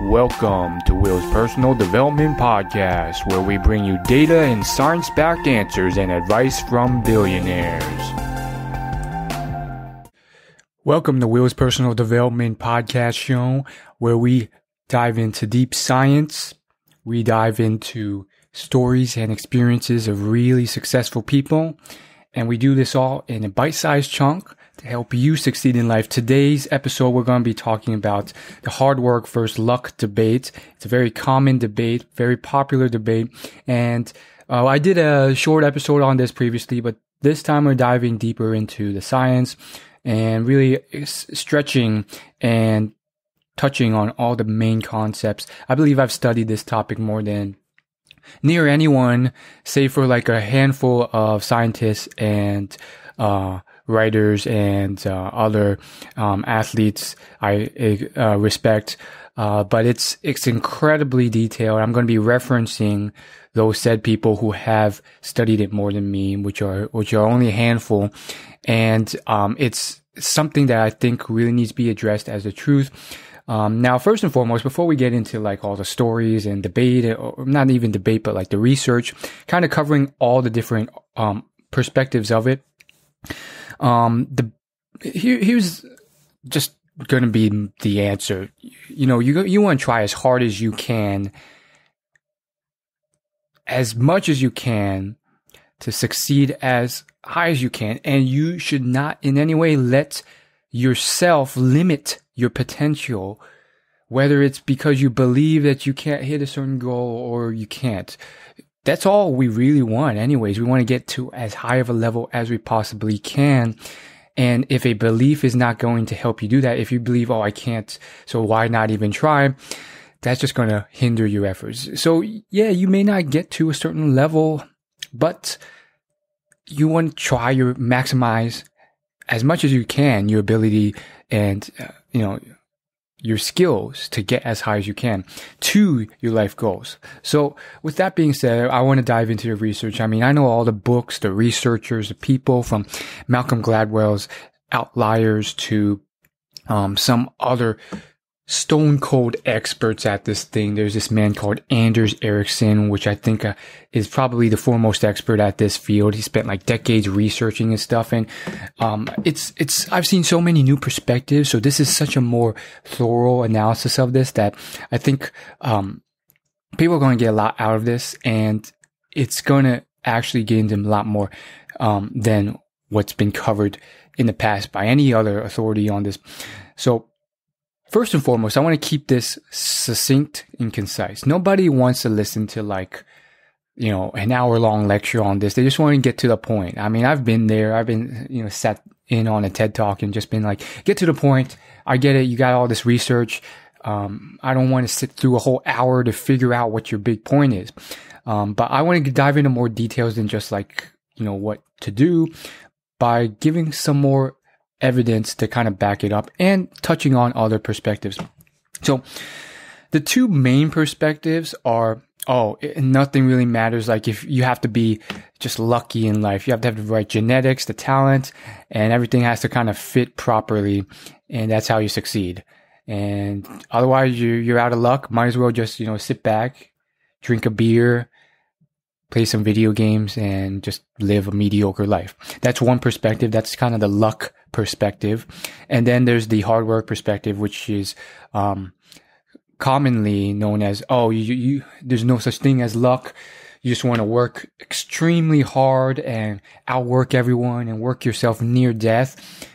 Welcome to Will's Personal Development Podcast, where we bring you data and science-backed answers and advice from billionaires. Welcome to Will's Personal Development Podcast show, where we dive into deep science. We dive into stories and experiences of really successful people, and we do this all in a bite-sized chunk to help you succeed in life. Today's episode, we're going to be talking about the hard work versus luck debate. It's a very common debate, very popular debate. And I did a short episode on this previously, but this time we're diving deeper into the science and really stretching and touching on all the main concepts. I believe I've studied this topic more than near anyone, save for like a handful of scientists and writers and other athletes I respect, but it's incredibly detailed. I'm going to be referencing those said people who have studied it more than me, which are only a handful, and it's something that I think really needs to be addressed as the truth. Now, first and foremost, before we get into like all the stories and debate, or not even debate, but like the research, kind of covering all the different perspectives of it. Here's just going to be the answer. You know, you want to try as hard as you can, as much as you can, to succeed as high as you can. And you should not in any way let yourself limit your potential, whether it's because you believe that you can't hit a certain goal or you can't. That's all we really want anyways. We want to get to as high of a level as we possibly can. And if a belief is not going to help you do that, if you believe, oh, I can't, so why not even try? That's just going to hinder your efforts. So yeah, you may not get to a certain level, but you want to try your maximize as much as you can, your ability and, your skills to get as high as you can to your life goals. So with that being said, I want to dive into the research. I mean, I know all the books, the researchers, the people from Malcolm Gladwell's Outliers to some other stone cold experts at this thing. There's this man called Anders Ericsson, which I think is probably the foremost expert at this field. He spent like decades researching and stuff. And I've seen so many new perspectives. So this is such a more thorough analysis of this that I think people are going to get a lot out of this, and it's going to actually gain them a lot more than what's been covered in the past by any other authority on this. So first and foremost, I want to keep this succinct and concise. Nobody wants to listen to like, an hour-long lecture on this. They just want to get to the point. I mean, I've been there. I've been, sat in on a TED Talk and just been like, get to the point. I get it. You got all this research. I don't want to sit through a whole hour to figure out what your big point is. But I want to dive into more details than just like, what to do by giving some more evidence to kind of back it up and touching on other perspectives. So the two main perspectives are, nothing really matters. Like if you have to be just lucky in life, you have to have the right genetics, the talent, and everything has to kind of fit properly. And that's how you succeed. And otherwise you're out of luck. Might as well just, sit back, drink a beer, play some video games, and just live a mediocre life. That's one perspective. That's kind of the luck perspective. And then there's the hard work perspective, which is commonly known as, there's no such thing as luck. You just want to work extremely hard and outwork everyone and work yourself near death.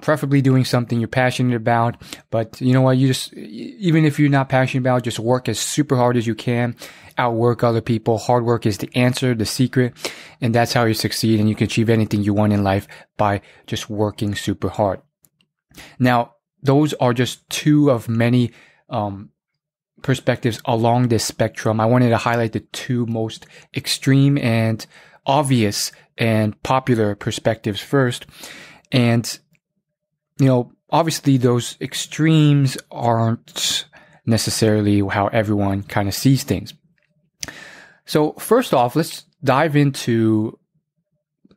Preferably doing something you're passionate about. But you know what? Even if you're not passionate about, just work as super hard as you can. Outwork other people. Hard work is the answer, the secret. And that's how you succeed. And you can achieve anything you want in life by just working super hard. Now, those are just two of many, perspectives along this spectrum. I wanted to highlight the two most extreme and obvious and popular perspectives first. And obviously those extremes aren't necessarily how everyone kind of sees things. So first off, let's dive into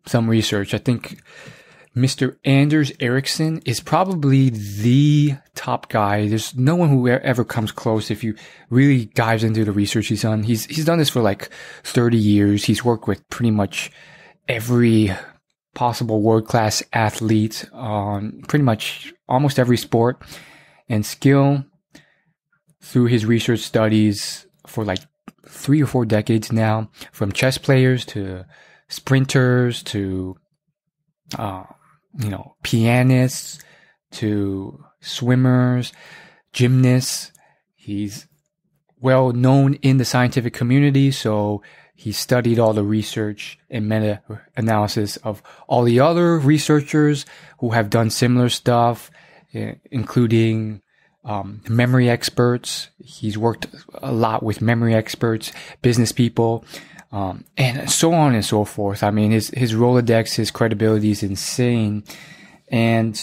some research. I think Mr. Anders Ericsson is probably the top guy. There's no one who ever comes close if you really dives into the research he's done. He's done this for like 30 years. He's worked with pretty much every possible world-class athlete on pretty much almost every sport and skill through his research studies for like 3 or 4 decades now, from chess players to sprinters to pianists to swimmers, gymnasts. He's well known in the scientific community, so he studied all the research and meta-analysis of all the other researchers who have done similar stuff, including memory experts. He's worked a lot with memory experts, business people, and so on and so forth. I mean, his Rolodex, his credibility is insane. And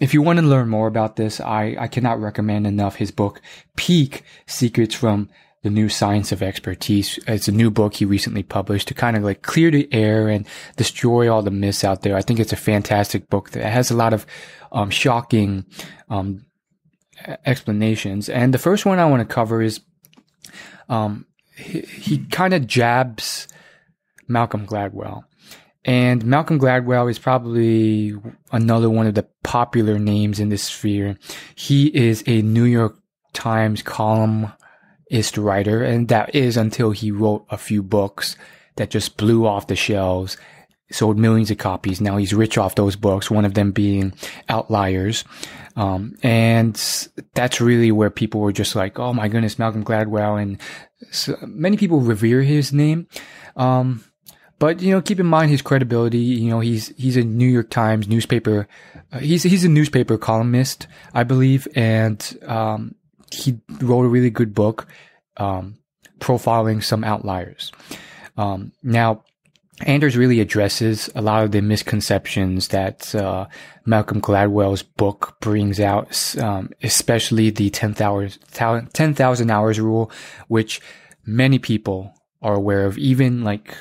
if you want to learn more about this, I cannot recommend enough his book, Peak: Secrets from the New Science of Expertise. It's a new book he recently published to kind of like clear the air and destroy all the myths out there. I think it's a fantastic book that has a lot of shocking explanations. And the first one I want to cover is he kind of jabs Malcolm Gladwell. And Malcolm Gladwell is probably another one of the popular names in this sphere. He is a New York Times columnist writer, and that is until he wrote a few books that just blew off the shelves, sold millions of copies. Now he's rich off those books, one of them being Outliers. And that's really where people were just like, oh my goodness, Malcolm Gladwell. And so many people revere his name. But, keep in mind his credibility. He's a New York Times newspaper. He's a newspaper columnist, I believe. And, he wrote a really good book, profiling some outliers. Now, Anders really addresses a lot of the misconceptions that Malcolm Gladwell's book brings out, especially the 10,000 hours rule, which many people are aware of. Even like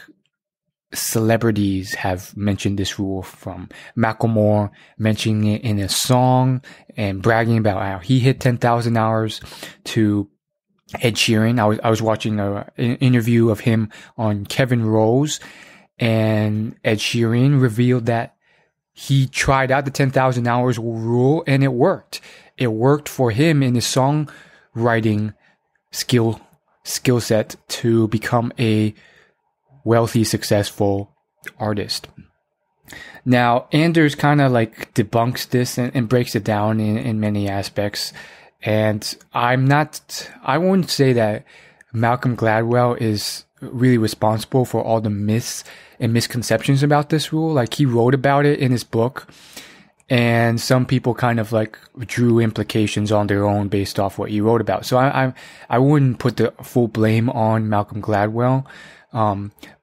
celebrities have mentioned this rule, from Macklemore mentioning it in a song and bragging about how he hit 10,000 hours, to Ed Sheeran. I was watching an interview of him on Kevin Rose, and Ed Sheeran revealed that he tried out the 10,000 hours rule and it worked. It worked for him in his songwriting skill set to become a wealthy, successful artist. Now, Anders kind of like debunks this and breaks it down in many aspects. And I wouldn't say that Malcolm Gladwell is really responsible for all the myths and misconceptions about this rule. Like, he wrote about it in his book, and some people kind of like drew implications on their own based off what he wrote about. So I wouldn't put the full blame on Malcolm Gladwell.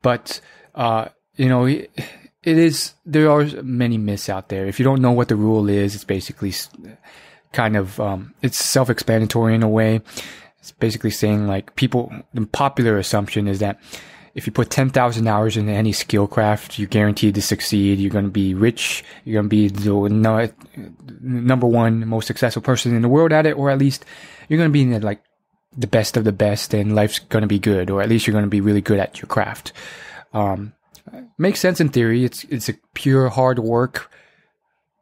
But there are many myths out there. If you don't know what the rule is, it's basically kind of, it's self-explanatory in a way. It's basically saying like the popular assumption is that if you put 10,000 hours into any skill craft, you're guaranteed to succeed. You're going to be rich. You're going to be the number one most successful person in the world at it, or at least you're going to be like the best of the best, and life's going to be good, or at least you're going to be really good at your craft. Makes sense in theory. It's a pure hard work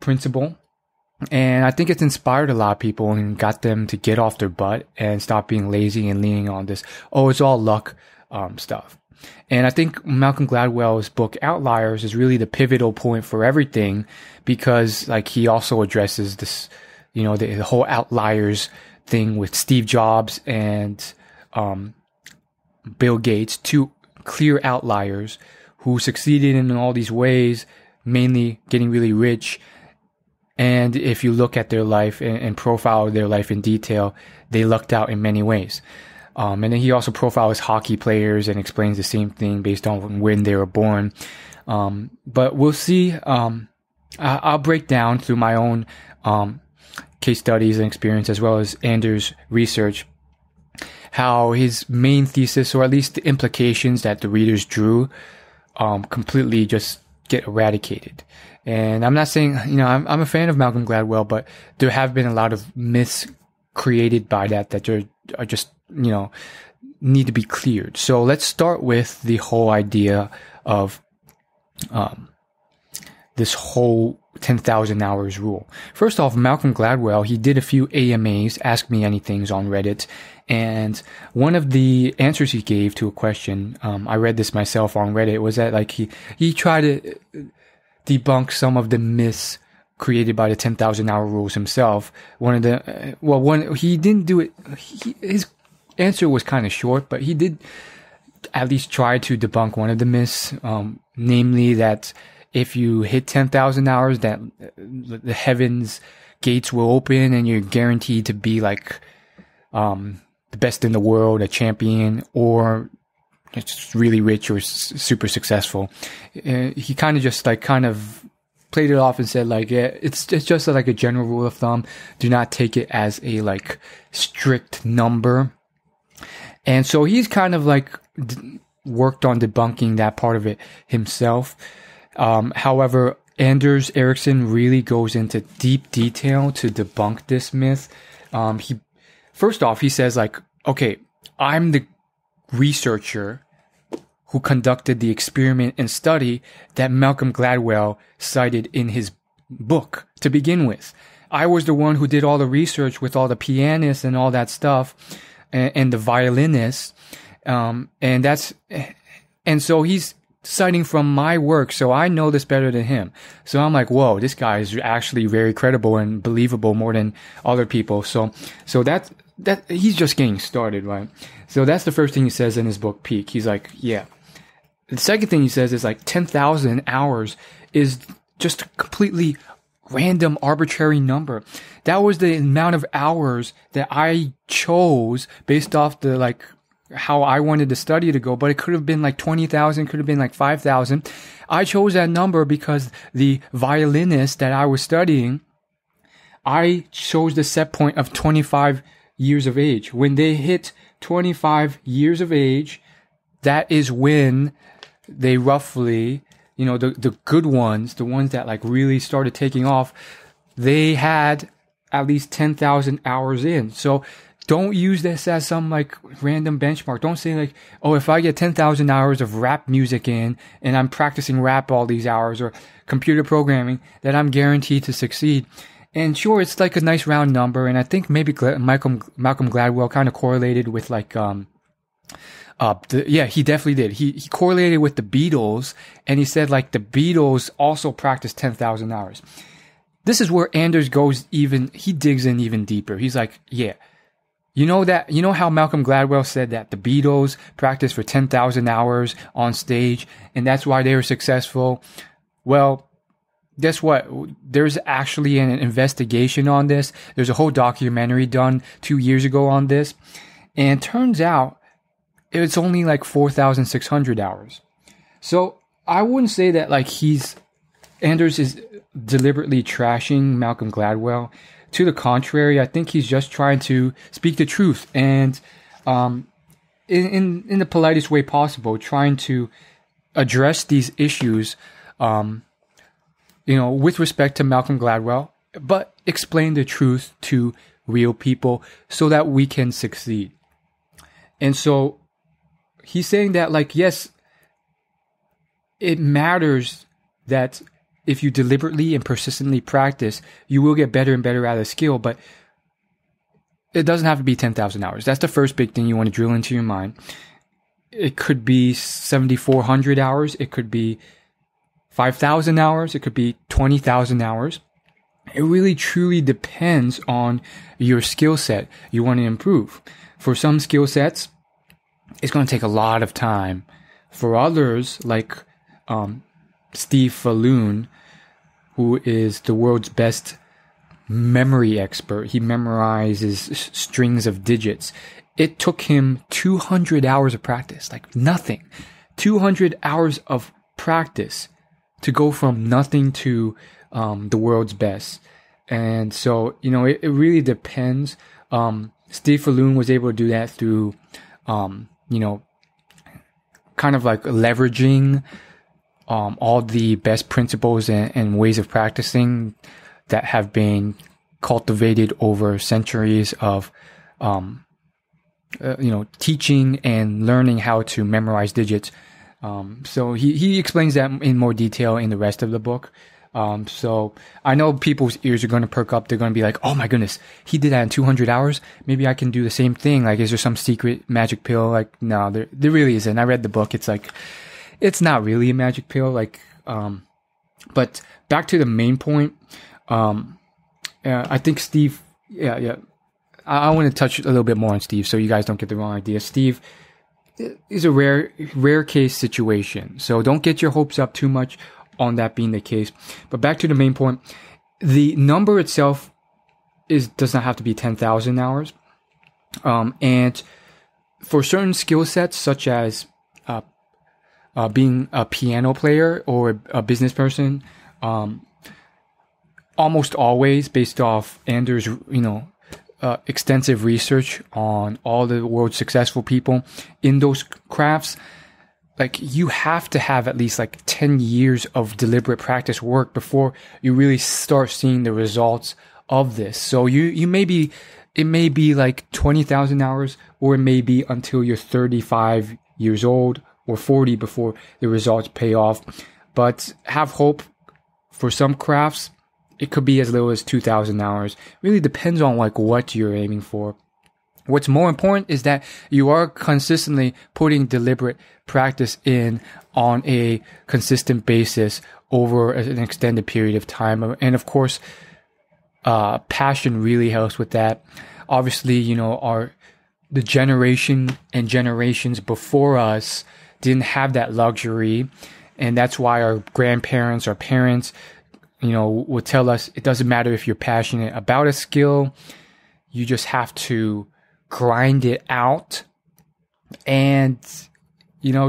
principle. And I think it's inspired a lot of people and got them to get off their butt and stop being lazy and leaning on this, it's all luck, stuff. And I think Malcolm Gladwell's book Outliers is really the pivotal point for everything, because like he also addresses this, the whole outliers thing with Steve Jobs and, Bill Gates, two clear outliers who succeeded in all these ways, mainly getting really rich. And if you look at their life and profile their life in detail, they lucked out in many ways. And then he also profiles hockey players and explains the same thing based on when they were born. But we'll see. I'll break down through my own case studies and experience, as well as Anders' research, how his main thesis, or at least the implications that the readers drew, completely just get eradicated. And I'm not saying, I'm a fan of Malcolm Gladwell, but there have been a lot of myths created by that are just, need to be cleared. So let's start with the whole idea of this whole 10,000 hours rule. First off, Malcolm Gladwell, he did a few AMAs, Ask Me Anythings, on Reddit. And one of the answers he gave to a question, I read this myself on Reddit, was that like he tried to debunk some of the myths created by the 10,000 hour rules himself. He didn't do it. His answer was kind of short, but he did at least try to debunk one of the myths, namely that if you hit 10,000 hours, that the heavens gates will open and you're guaranteed to be like the best in the world, a champion, or just really rich or super successful. He kind of just played it off and said like, yeah, it's just like a general rule of thumb. Do not take it as a like strict number. And so he's kind of like worked on debunking that part of it himself. However, Anders Ericsson really goes into deep detail to debunk this myth. First off, he says like, okay, I'm the researcher who conducted the experiment and study that Malcolm Gladwell cited in his book to begin with. I was the one who did all the research with all the pianists and all that stuff and the violinists. And so he's citing from my work. So I know this better than him. So I'm like, whoa, this guy is actually very credible and believable more than other people. So that he's just getting started, right? So that's the first thing he says in his book, Peak. He's like, yeah. The second thing he says is like 10,000 hours is just a completely random, arbitrary number. That was the amount of hours that I chose based off the like how I wanted the study to go, but it could have been like 20,000, could have been like 5,000. I chose that number because the violinist that I was studying, I chose the set point of 25 years of age. When they hit 25 years of age, that is when they roughly, the good ones, the ones that like really started taking off, they had at least 10,000 hours in. So don't use this as some like random benchmark. Don't say like, oh, if I get 10,000 hours of rap music in and I'm practicing rap all these hours or computer programming, that I'm guaranteed to succeed. And sure, it's like a nice round number. And I think maybe Malcolm Gladwell kind of correlated with like, he definitely did. He correlated with the Beatles, and he said like the Beatles also practiced 10,000 hours. This is where Anders he digs in even deeper. He's like, yeah, you know how Malcolm Gladwell said that the Beatles practiced for 10,000 hours on stage, and that's why they were successful. Well, guess what? There's actually an investigation on this. There's a whole documentary done 2 years ago on this, and turns out it's only like 4,600 hours. So I wouldn't say that like Anders is deliberately trashing Malcolm Gladwell. To the contrary, I think he's just trying to speak the truth and, in the politest way possible, trying to address these issues, with respect to Malcolm Gladwell, but explain the truth to real people so that we can succeed. And so he's saying that, like, yes, it matters that if you deliberately and persistently practice, you will get better and better at a skill, but it doesn't have to be 10,000 hours. That's the first big thing you want to drill into your mind. It could be 7,400 hours. It could be 5,000 hours. It could be 20,000 hours. It really truly depends on your skill set you want to improve. For some skill sets, it's going to take a lot of time. For others, like Steve Falloon, who is the world's best memory expert, he memorizes strings of digits. It took him 200 hours of practice, like nothing. 200 hours of practice to go from nothing to the world's best. And so, it really depends. Steve Falloon was able to do that through, kind of like leveraging all the best principles and ways of practicing that have been cultivated over centuries of, teaching and learning how to memorize digits. So he explains that in more detail in the rest of the book. So I know people's ears are going to perk up. They're going to be like, oh my goodness, he did that in 200 hours. Maybe I can do the same thing. Like, is there some secret magic pill? Like, no, there really isn't. I read the book. It's like, it's not really a magic pill. Like, but back to the main point. I think Steve, I want to touch a little bit more on Steve so you guys don't get the wrong idea. Steve is a rare case situation. So don't get your hopes up too much on that being the case. But back to the main point, the number itself does not have to be 10,000 hours. And for certain skill sets, such as being a piano player or a business person, almost always, based off Anders, extensive research on all the world's successful people in those crafts, like, you have to have at least like 10 years of deliberate practice work before you really start seeing the results of this. So it may be like 20,000 hours, or it may be until you're 35 years old or 40 before the results pay off. But have hope. For some crafts, it could be as little as 2,000 hours. Really depends on like what you're aiming for. What's more important is that you are consistently putting deliberate practice in on a consistent basis over an extended period of time. And of course, passion really helps with that. Obviously, the generation and generations before us didn't have that luxury. And that's why our grandparents, our parents, would tell us it doesn't matter if you're passionate about a skill. You just have to grind it out and,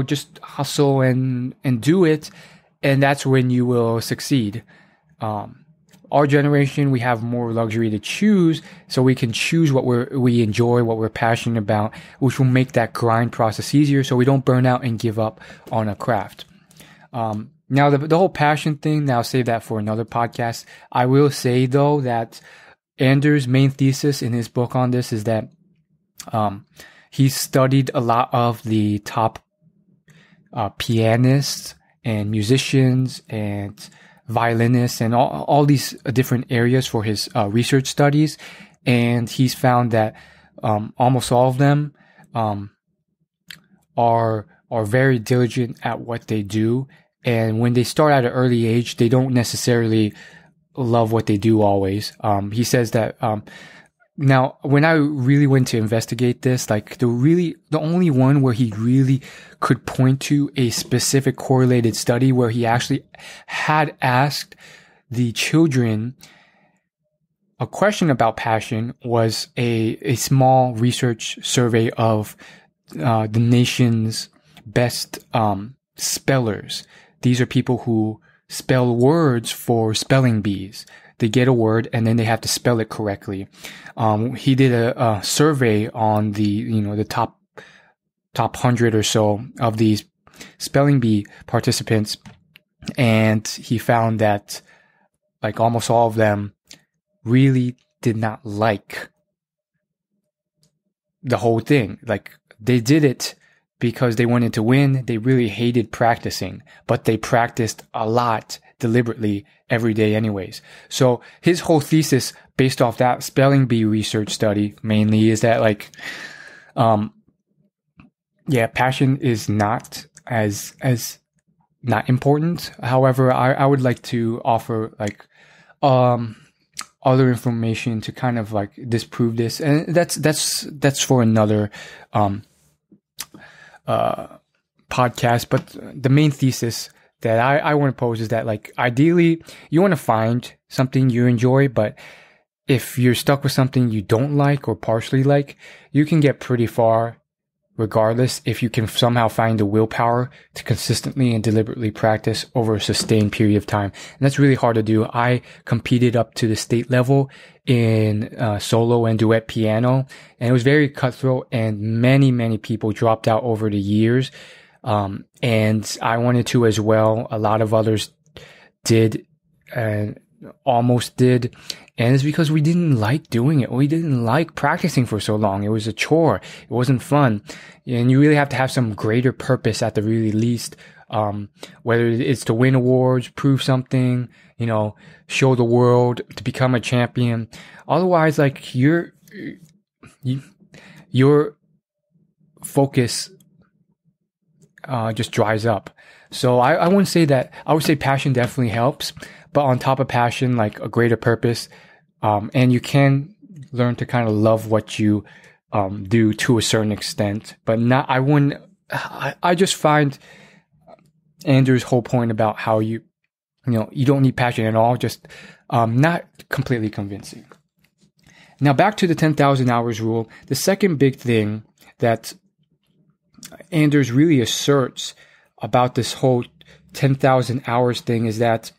just hustle and do it. And that's when you will succeed. Our generation, we have more luxury to choose, so we can choose what we enjoy, what we're passionate about, which will make that grind process easier so we don't burn out and give up on a craft. Now the whole passion thing, I'll save that for another podcast. I will say though that Anders' main thesis in his book on this is that he studied a lot of the top pianists and musicians and violinists and all these different areas for his research studies, and he's found that almost all of them are very diligent at what they do. And when they start at an early age, they don't necessarily love what they do always. He says that, now when I really went to investigate this, like the only one where he really could point to a specific correlated study where he actually had asked the children a question about passion was a small research survey of, the nation's best, spellers. These are people who spell words for spelling bees. They get a word and then they have to spell it correctly. He did a survey on the top 100 or so of these spelling bee participants. And he found that like almost all of them really did not like the whole thing. Like, they did it because they wanted to win. They really hated practicing, but they practiced a lot deliberately every day anyways. So his whole thesis based off that spelling bee research study mainly is that like, passion is not as not important. However, I would like to offer like, other information to kind of like disprove this. And that's for another, podcast. But the main thesis that I want to pose is that like, ideally you want to find something you enjoy, but if you're stuck with something you don't like or partially like, you can get pretty far regardless if you can somehow find the willpower to consistently and deliberately practice over a sustained period of time. And that's really hard to do. I competed up to the state level in solo and duet piano, and it was very cutthroat, and many people dropped out over the years. And I wanted to as well. A lot of others did and almost did. And it's because we didn't like doing it. We didn't like practicing for so long. It was a chore. It wasn't fun. And you really have to have some greater purpose at the really least. Whether it's to win awards, prove something, show the world, to become a champion. Otherwise, like your focus, just dries up. So I wouldn't say that. I would say passion definitely helps, but on top of passion, like a greater purpose, and you can learn to kind of love what you, do to a certain extent, but not, I just find Andrew's whole point about how you don't need passion at all, just, not completely convincing. Now back to the 10,000 hours rule. The second big thing that Anders really asserts about this whole 10,000 hours thing is that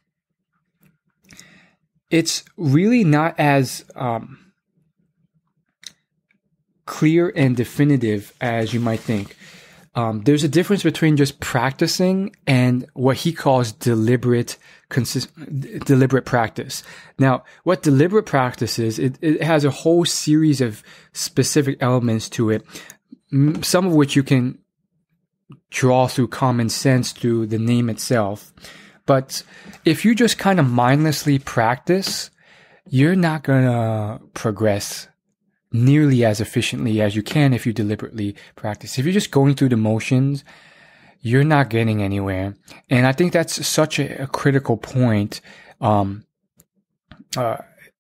it's really not as clear and definitive as you might think. There's a difference between just practicing and what he calls deliberate practice. Now, what deliberate practice is, it has a whole series of specific elements to it, some of which you can draw through common sense through the name itself. But if you just kind of mindlessly practice, you're not going to progress nearly as efficiently as you can if you deliberately practice. If you're just going through the motions, you're not getting anywhere. And I think that's such a critical point. And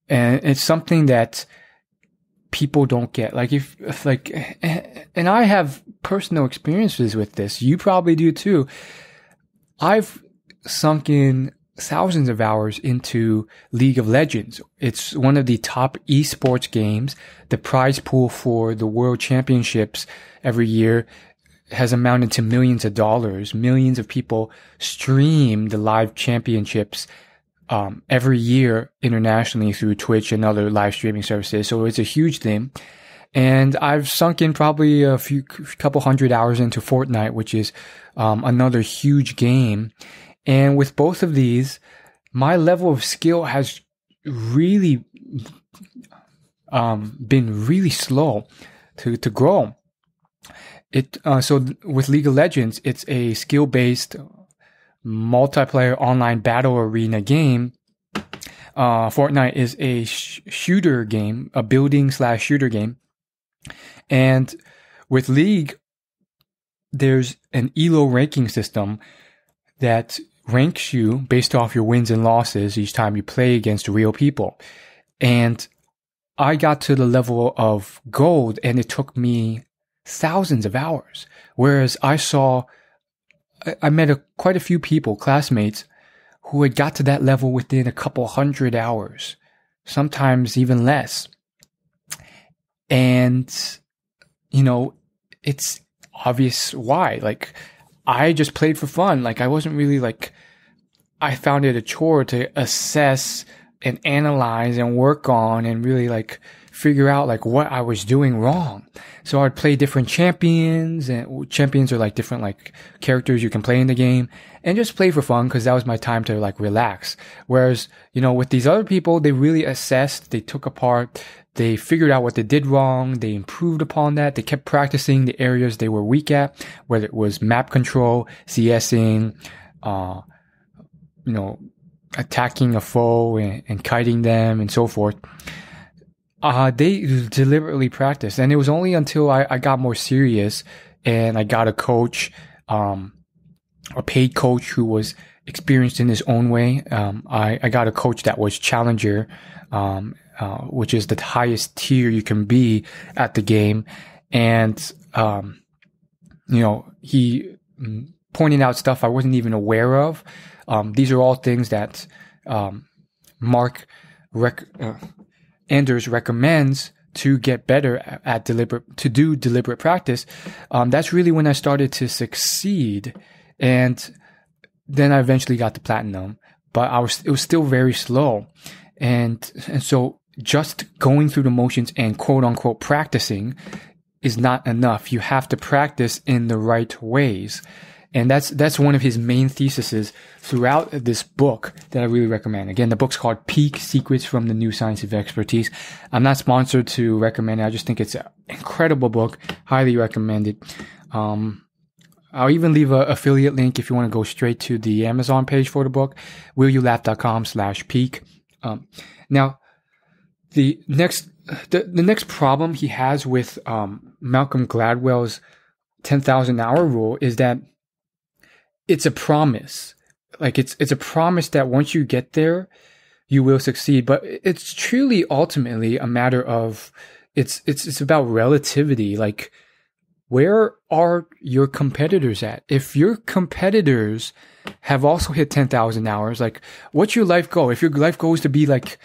it's something that people don't get. Like and I have personal experiences with this. You probably do too. I've sunk in thousands of hours into League of Legends. It's one of the top esports games. The prize pool for the world championships every year has amounted to millions of dollars. Millions of people stream the live championships every year internationally through Twitch and other live streaming services. So it's a huge thing. And I've sunk in probably a couple hundred hours into Fortnite, which is another huge game. And with both of these, my level of skill has really been really slow to grow. So with League of Legends, it's a skill-based multiplayer online battle arena game. Fortnite is a shooter game, a building/shooter game. And with League, there's an ELO ranking system that ranks you based off your wins and losses each time you play against real people. And I got to the level of gold and it took me thousands of hours. Whereas I met quite a few people, classmates, who had got to that level within a couple hundred hours, sometimes even less. And, it's obvious why. Like, I just played for fun. Like, I wasn't really I found it a chore to assess and analyze and work on and really figure out what I was doing wrong. So I'd play different champions, and champions are different characters you can play in the game, and just play for fun because that was my time to relax. Whereas, with these other people, they really assessed, they took apart, they figured out what they did wrong, they improved upon that, they kept practicing the areas they were weak at, whether it was map control, CSing, attacking a foe and kiting them and so forth. They deliberately practiced. And it was only until I got more serious and I got a coach, a paid coach who was experienced in his own way. I got a coach that was challenger, which is the highest tier you can be at the game. And, he pointed out stuff I wasn't even aware of. These are all things that, Anders recommends to get better at deliberate practice. That's really when I started to succeed. And then I eventually got to platinum, but it was still very slow. And so just going through the motions and quote unquote practicing is not enough. You have to practice in the right ways. And that's one of his main theses throughout this book that I really recommend. Again, the book's called Peak Secrets from the New Science of Expertise. I'm not sponsored to recommend it. I just think it's an incredible book. Highly recommended. I'll even leave an affiliate link if you want to go straight to the Amazon page for the book, willyoulaugh.com/peak. Now, the next problem he has with Malcolm Gladwell's 10,000 hour rule is that it's a promise. Like it's a promise that once you get there, you will succeed. But it's truly ultimately a matter of it's about relativity. Like, where are your competitors at? If your competitors have also hit 10,000 hours, like, what's your life goal? If your life goal is to be like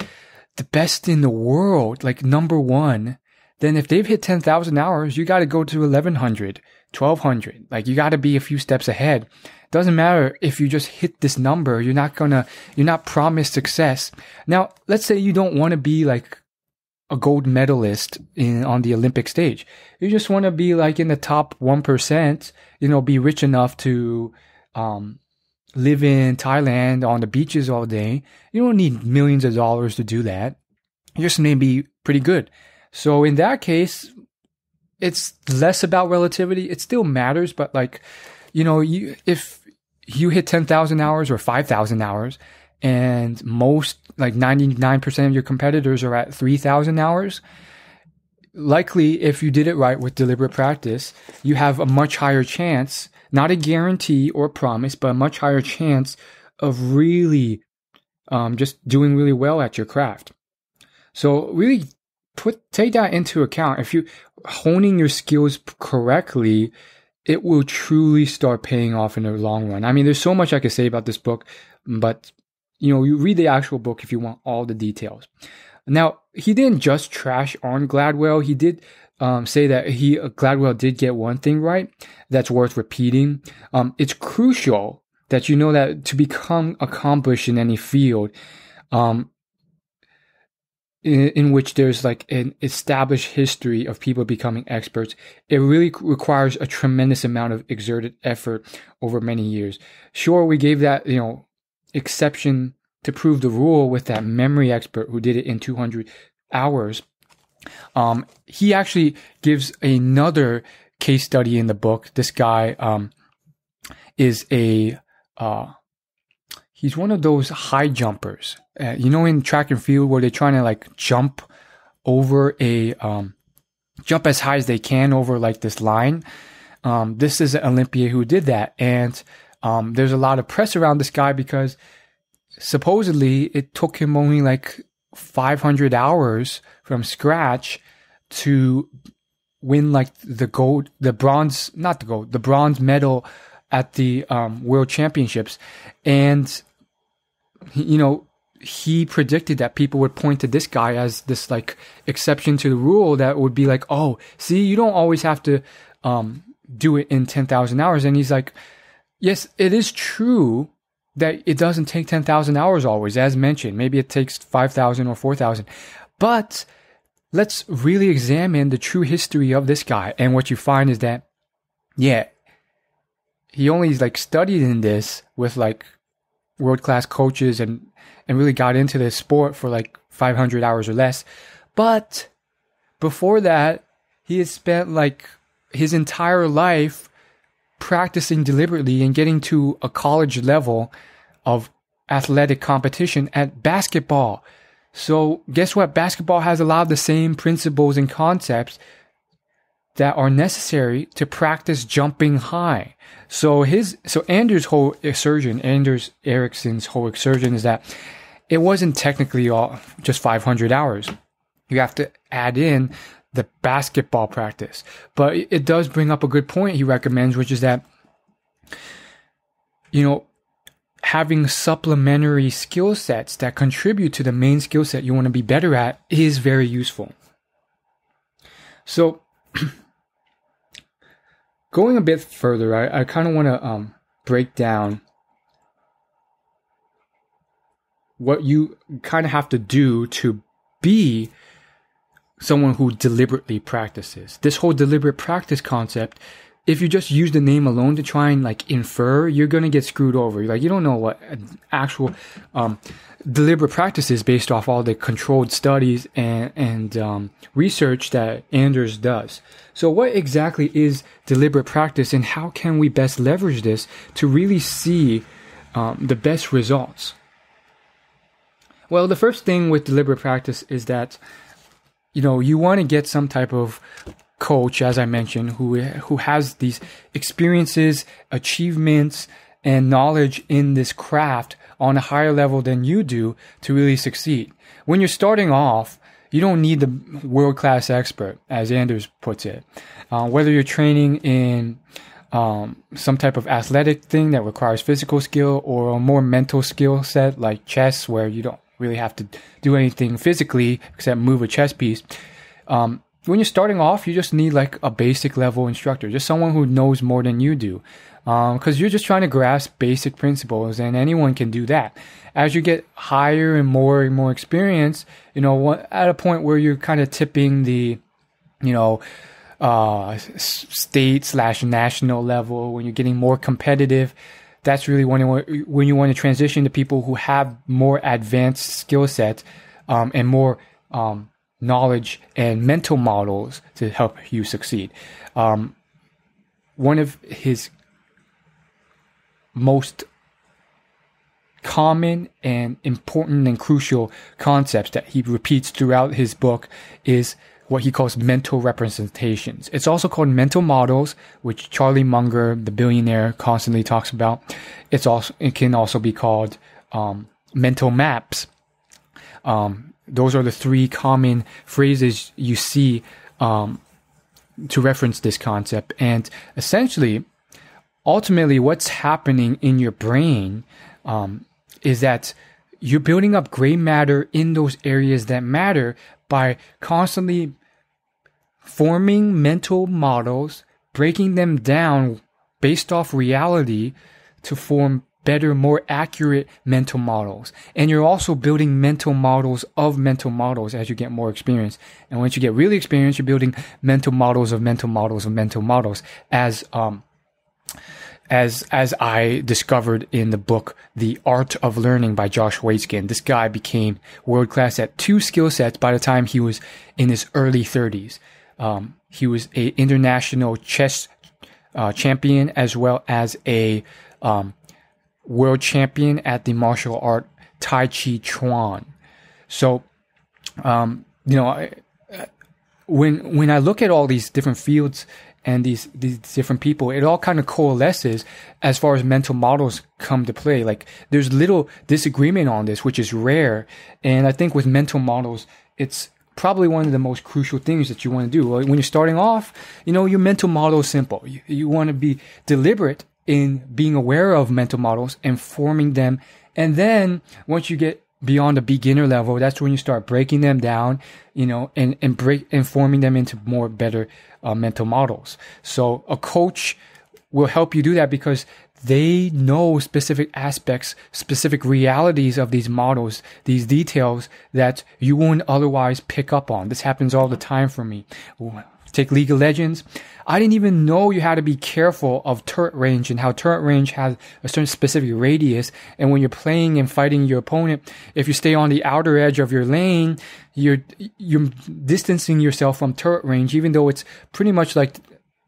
the best in the world, like number one, then if they've hit 10,000 hours, you got to go to 1,100, 1,200. Like, you got to be a few steps ahead. Doesn't matter if you just hit this number. You're not promised success. Now, let's say you don't want to be like a gold medalist on the Olympic stage. You just want to be like in the top 1%, be rich enough to, live in Thailand on the beaches all day. You don't need millions of dollars to do that. You just may be pretty good. So in that case, it's less about relativity. It still matters, but like, if you hit 10,000 hours or 5,000 hours and most, like 99% of your competitors are at 3,000 hours, likely if you did it right with deliberate practice, you have a much higher chance, not a guarantee or promise, but a much higher chance of really just doing really well at your craft. So really take that into account. If you honing your skills correctly, it will truly start paying off in the long run. I mean, there's so much I could say about this book, but you read the actual book if you want all the details. Now, he didn't just trash on Gladwell. He did say that Gladwell did get one thing right that's worth repeating. It's crucial that you know that to become accomplished in any field, in which there's like an established history of people becoming experts, it really requires a tremendous amount of exerted effort over many years. Sure, we gave that, exception to prove the rule with that memory expert who did it in 200 hours. He actually gives another case study in the book. This guy is he's one of those high jumpers. In track and field where they're trying to like jump over jump as high as they can over like this line. This is an Olympian who did that. And there's a lot of press around this guy because supposedly it took him only like 500 hours from scratch to win like the bronze medal at the World Championships. And he predicted that people would point to this guy as this like exception to the rule that would be like, oh, see, you don't always have to do it in 10,000 hours. And he's like, yes, it is true that it doesn't take 10,000 hours always, as mentioned. Maybe it takes 5,000 or 4,000. But let's really examine the true history of this guy. And what you find is that, he only like studied in this with like world-class coaches and really got into this sport for like 500 hours or less. But before that, he had spent like his entire life practicing deliberately and getting to a college level of athletic competition at basketball. So guess what? Basketball has a lot of the same principles and concepts that are necessary to practice jumping high. So Anders Ericsson's whole exertion is that it wasn't technically all just 500 hours. You have to add in the basketball practice. But it does bring up a good point he recommends, which is that, having supplementary skill sets that contribute to the main skill set you want to be better at is very useful. So, going a bit further, I kind of want to break down what you kind of have to do to be someone who deliberately practices. This whole deliberate practice concept if you just use the name alone to try and like infer, you're going to get screwed over. Like, you don't know what actual deliberate practice is based off all the controlled studies and research that Anders does. So what exactly is deliberate practice, and how can we best leverage this to really see the best results? Well, the first thing with deliberate practice is that, you want to get some type of coach, as I mentioned, who has these experiences, achievements, and knowledge in this craft on a higher level than you do to really succeed. When you're starting off, you don't need the world-class expert, as Anders puts it. Whether you're training in some type of athletic thing that requires physical skill, or a more mental skill set like chess, where you don't really have to do anything physically except move a chess piece. When you're starting off, you just need like a basic level instructor, just someone who knows more than you do. Because you're just trying to grasp basic principles, and anyone can do that. As you get higher and more experience, at a point where you're kind of tipping the, state/national level, when you're getting more competitive, that's really when you want to transition to people who have more advanced skill sets and more knowledge and mental models to help you succeed. One of his most common and important and crucial concepts that he repeats throughout his book is what he calls mental representations. It's also called mental models, which Charlie Munger, the billionaire, constantly talks about. It can also be called mental maps. Those are the three common phrases you see to reference this concept. And essentially, ultimately, what's happening in your brain is that you're building up gray matter in those areas that matter by constantly forming mental models, breaking them down based off reality to form better, more accurate mental models. And you're also building mental models of mental models as you get more experience. And once you get really experienced, you're building mental models of mental models of mental models, as I discovered in the book, The Art of Learning by Josh Waitzkin. This guy became world class at 2 skill sets by the time he was in his early 30s. He was an international chess champion, as well as a world champion at the martial art Tai Chi Chuan. So, when I look at all these different fields and these different people, it all kind of coalesces as far as mental models come to play. Like, there's little disagreement on this, which is rare. And I think with mental models, it's probably one of the most crucial things that you want to do. When you're starting off, your mental model is simple. You want to be deliberate in being aware of mental models and forming them. And then once you get beyond the beginner level, that's when you start breaking them down, and forming them into more better mental models. So a coach will help you do that because they know specific aspects, specific realities of these models, these details that you wouldn't otherwise pick up on. This happens all the time for me. Take League of Legends. I didn't even know you had to be careful of turret range and how turret range has a certain specific radius. And when you're playing and fighting your opponent, if you stay on the outer edge of your lane, you're distancing yourself from turret range, even though it's pretty much like,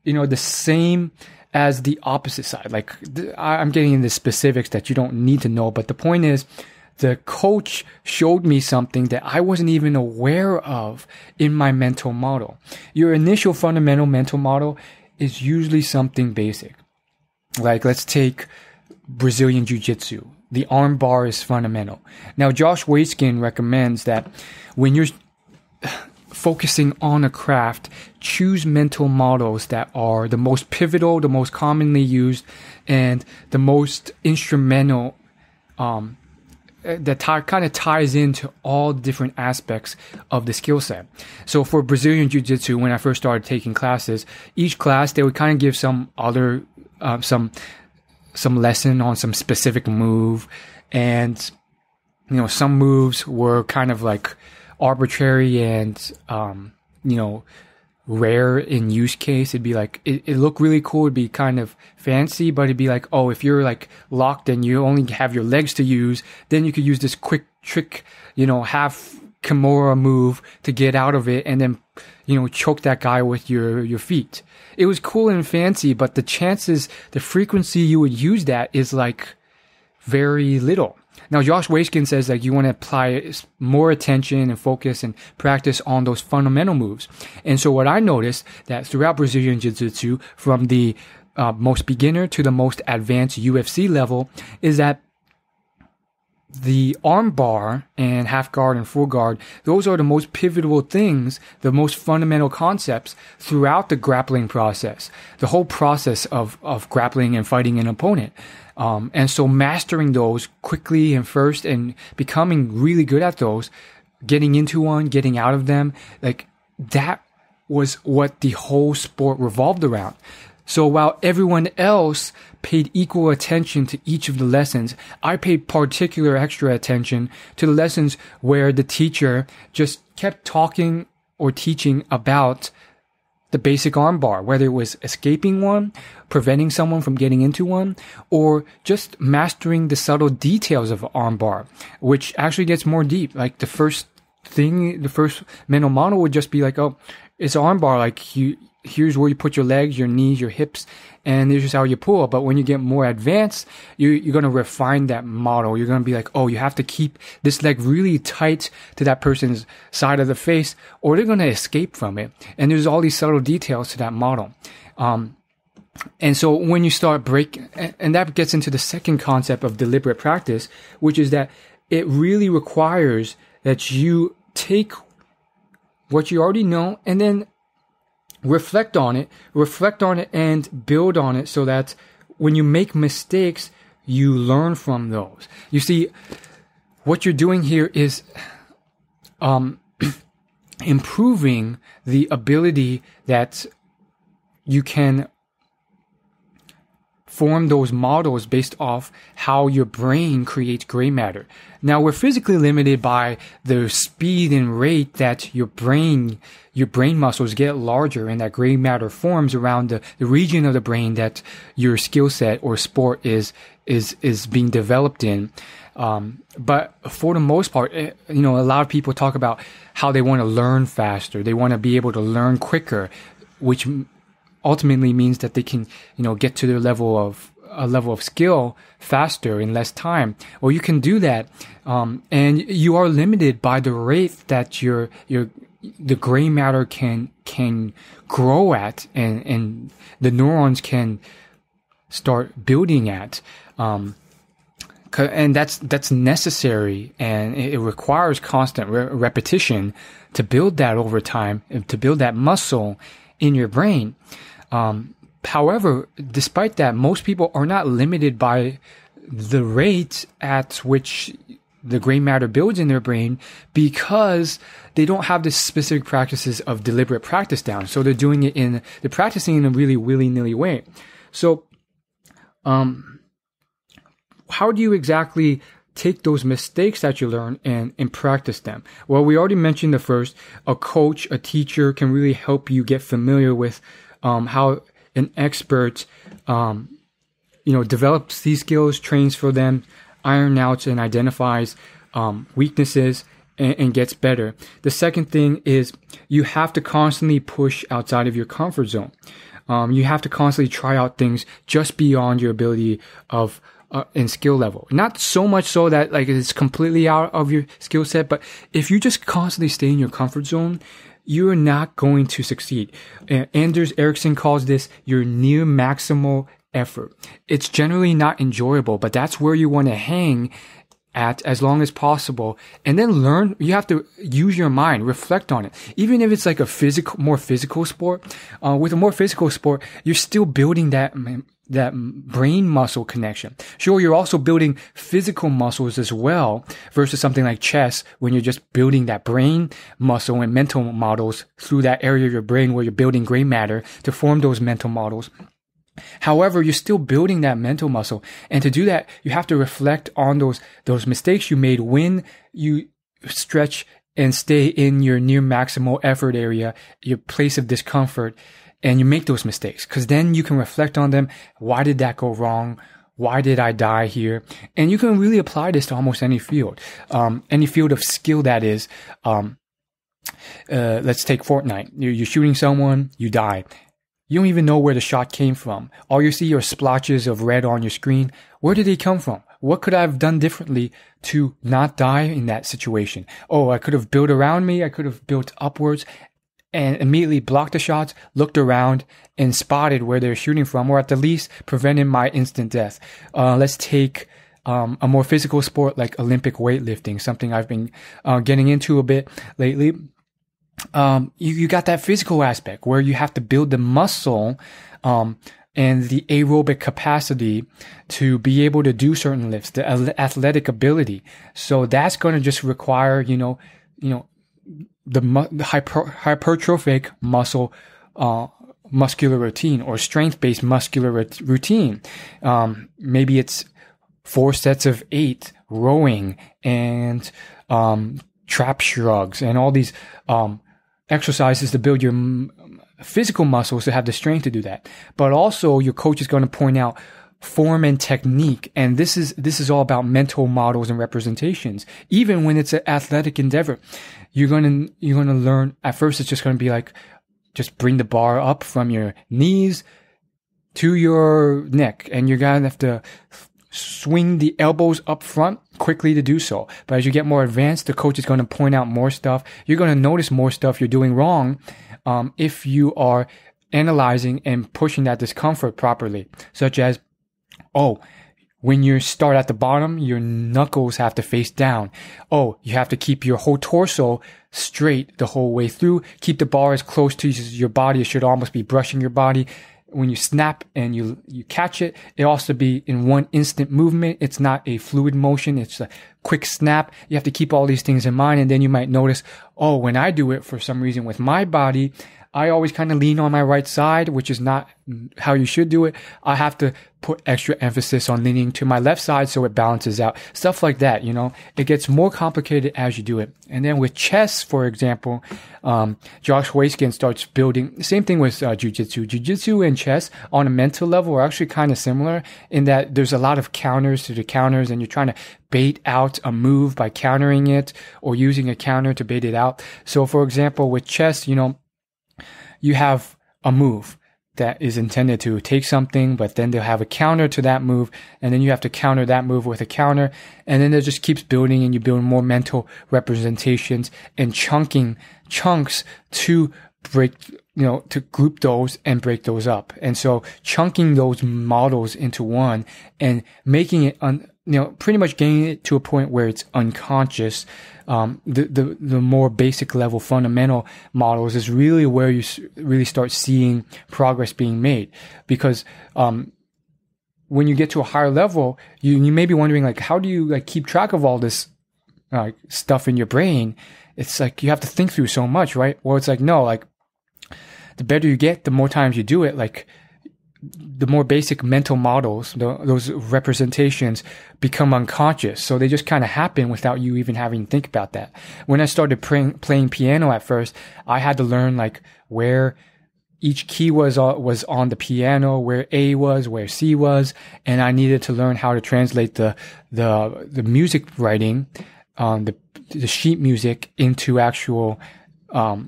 the same as the opposite side. Like, I'm getting into specifics that you don't need to know, but the point is, the coach showed me something that I wasn't even aware of in my mental model. Your initial fundamental mental model is usually something basic. Like, let's take Brazilian Jiu-Jitsu. The arm bar is fundamental. Now, Josh Waitzkin recommends that when you're focusing on a craft, choose mental models that are the most pivotal, the most commonly used, and the most instrumental, that kind of ties into all different aspects of the skill set. So for Brazilian Jiu-Jitsu, when I first started taking classes, each class, they would kind of give some other, some lesson on some specific move. And, some moves were kind of like arbitrary and, rare in use case. It'd be like, it looked really cool. It'd be kind of fancy, but it'd be like, oh, if you're like locked and you only have your legs to use, then you could use this quick trick, half Kimura move to get out of it and then, choke that guy with your feet. It was cool and fancy, but the frequency you would use that is like very little. Now, Josh Waitzkin says like you want to apply more attention and focus and practice on those fundamental moves. And so what I noticed that throughout Brazilian Jiu-Jitsu, from the most beginner to the most advanced UFC level, is that the arm bar and half guard and full guard, those are the most pivotal things, the most fundamental concepts throughout the grappling process, the whole process of grappling and fighting an opponent. And so mastering those quickly and first and becoming really good at those, getting into one, getting out of them, like that was what the whole sport revolved around. So while everyone else paid equal attention to each of the lessons, I paid particular extra attention to the lessons where the teacher just kept talking or teaching about the basic armbar, whether it was escaping one, preventing someone from getting into one, or just mastering the subtle details of armbar, which actually gets more deep. Like the first mental model would just be like, oh, it's armbar, like here's where you put your legs, your knees, your hips, and this is how you pull. But when you get more advanced, you're going to refine that model. You're going to be like, oh, you have to keep this leg really tight to that person's side of the face, or they're going to escape from it. And there's all these subtle details to that model. And so when you start breaking, and that gets into the second concept of deliberate practice, which is that it really requires that you take what you already know and then reflect on it and build on it so that when you make mistakes, you learn from those. You see, what you're doing here is improving the ability that you can form those models based off how your brain creates gray matter. Now, we're physically limited by the speed and rate that your brain muscles get larger and that gray matter forms around the region of the brain that your skill set or sport is being developed in. But for the most part, a lot of people talk about how they want to learn faster. They want to be able to learn quicker, which ultimately means that they can, get to their level of skill faster in less time. Well, you can do that. And you are limited by the rate that the gray matter can grow at and the neurons can start building at. And that's necessary, and it requires constant repetition to build that over time, to build that muscle in your brain. However, despite that, most people are not limited by the rate at which the gray matter builds in their brain because they don't have the specific practices of deliberate practice down. So they're practicing in a really willy-nilly way. So, how do you exactly take those mistakes that you learn and practice them? Well, we already mentioned the first. A coach, a teacher can really help you get familiar with how an expert, develops these skills, trains for them, iron out and identifies weaknesses and gets better. The second thing is you have to constantly push outside of your comfort zone. You have to constantly try out things just beyond your ability of and skill level. Not so much so that like it's completely out of your skill set, but if you just constantly stay in your comfort zone, you're not going to succeed. Anders Ericsson calls this your near maximal effort. It's generally not enjoyable, but that's where you want to hang at as long as possible, and then learn. You have to use your mind, reflect on it. Even if it's like a more physical sport, with a more physical sport, you're still building that brain muscle connection. Sure, you're also building physical muscles as well versus something like chess when you're just building that brain muscle and mental models through that area of your brain where you're building gray matter to form those mental models. However, you're still building that mental muscle. And to do that, you have to reflect on those mistakes you made when you stretch and stay in your near maximal effort area, your place of discomfort, and you make those mistakes. Because then you can reflect on them. Why did that go wrong? Why did I die here? And you can really apply this to almost any field of skill that is. Let's take Fortnite. You're shooting someone, you die. You don't even know where the shot came from. All you see are splotches of red on your screen. Where did they come from? What could I have done differently to not die in that situation? Oh, I could have built around me. I could have built upwards and immediately blocked the shots, looked around and spotted where they're shooting from, or at the least prevented my instant death. Let's take a more physical sport like Olympic weightlifting, something I've been getting into a bit lately. You got that physical aspect where you have to build the muscle, and the aerobic capacity to be able to do certain lifts, the athletic ability. So that's going to just require, the hypertrophic muscular routine or strength-based muscular routine. Maybe it's 4 sets of 8 rowing and, trap shrugs and all these, exercises to build your physical muscles to have the strength to do that. But also your coach is going to point out form and technique. And this is all about mental models and representations. Even when it's an athletic endeavor, you're going to learn. At first, it's just going to be like, just bring the bar up from your knees to your neck. And you're going to have to swing the elbows up front quickly to do so. But as you get more advanced, the coach is going to point out more stuff. You're going to notice more stuff you're doing wrong, if you are analyzing and pushing that discomfort properly, such as, when you start at the bottom, your knuckles have to face down. You have to keep your whole torso straight the whole way through. Keep the bar as close to your body. It should almost be brushing your body. When you snap and you catch it, it also be in one instant movement. It's not a fluid motion. It's a quick snap. You have to keep all these things in mind. And then you might notice, when I do it for some reason with my body, I always kind of lean on my right side, which is not how you should do it. I have to put extra emphasis on leaning to my left side so it balances out. Stuff like that, It gets more complicated as you do it. And then with chess, for example, Josh Waitzkin starts building, same thing with jiu-jitsu. Jiu-jitsu and chess on a mental level are actually kind of similar in that there's a lot of counters to the counters, and you're trying to bait out a move by countering it or using a counter to bait it out. So for example, with chess, you have a move that is intended to take something, but then they'll have a counter to that move, and then you have to counter that move with a counter, and then it just keeps building, and you build more mental representations and chunks to break, to group those and break those up. And so chunking those models into one and making it pretty much getting it to a point where it's unconscious. The more basic level fundamental models is really where you really start seeing progress being made, because when you get to a higher level, you may be wondering, like, how do you keep track of all this stuff in your brain? It's like you have to think through so much, right? Well, it's like, no, the better you get, the more times you do it, the more basic mental models, those representations become unconscious. So they just kind of happen without you even having to think about that. When I started playing piano at first, I had to learn where each key was on the piano, where A was, where C was, and I needed to learn how to translate the music writing, the sheet music into actual,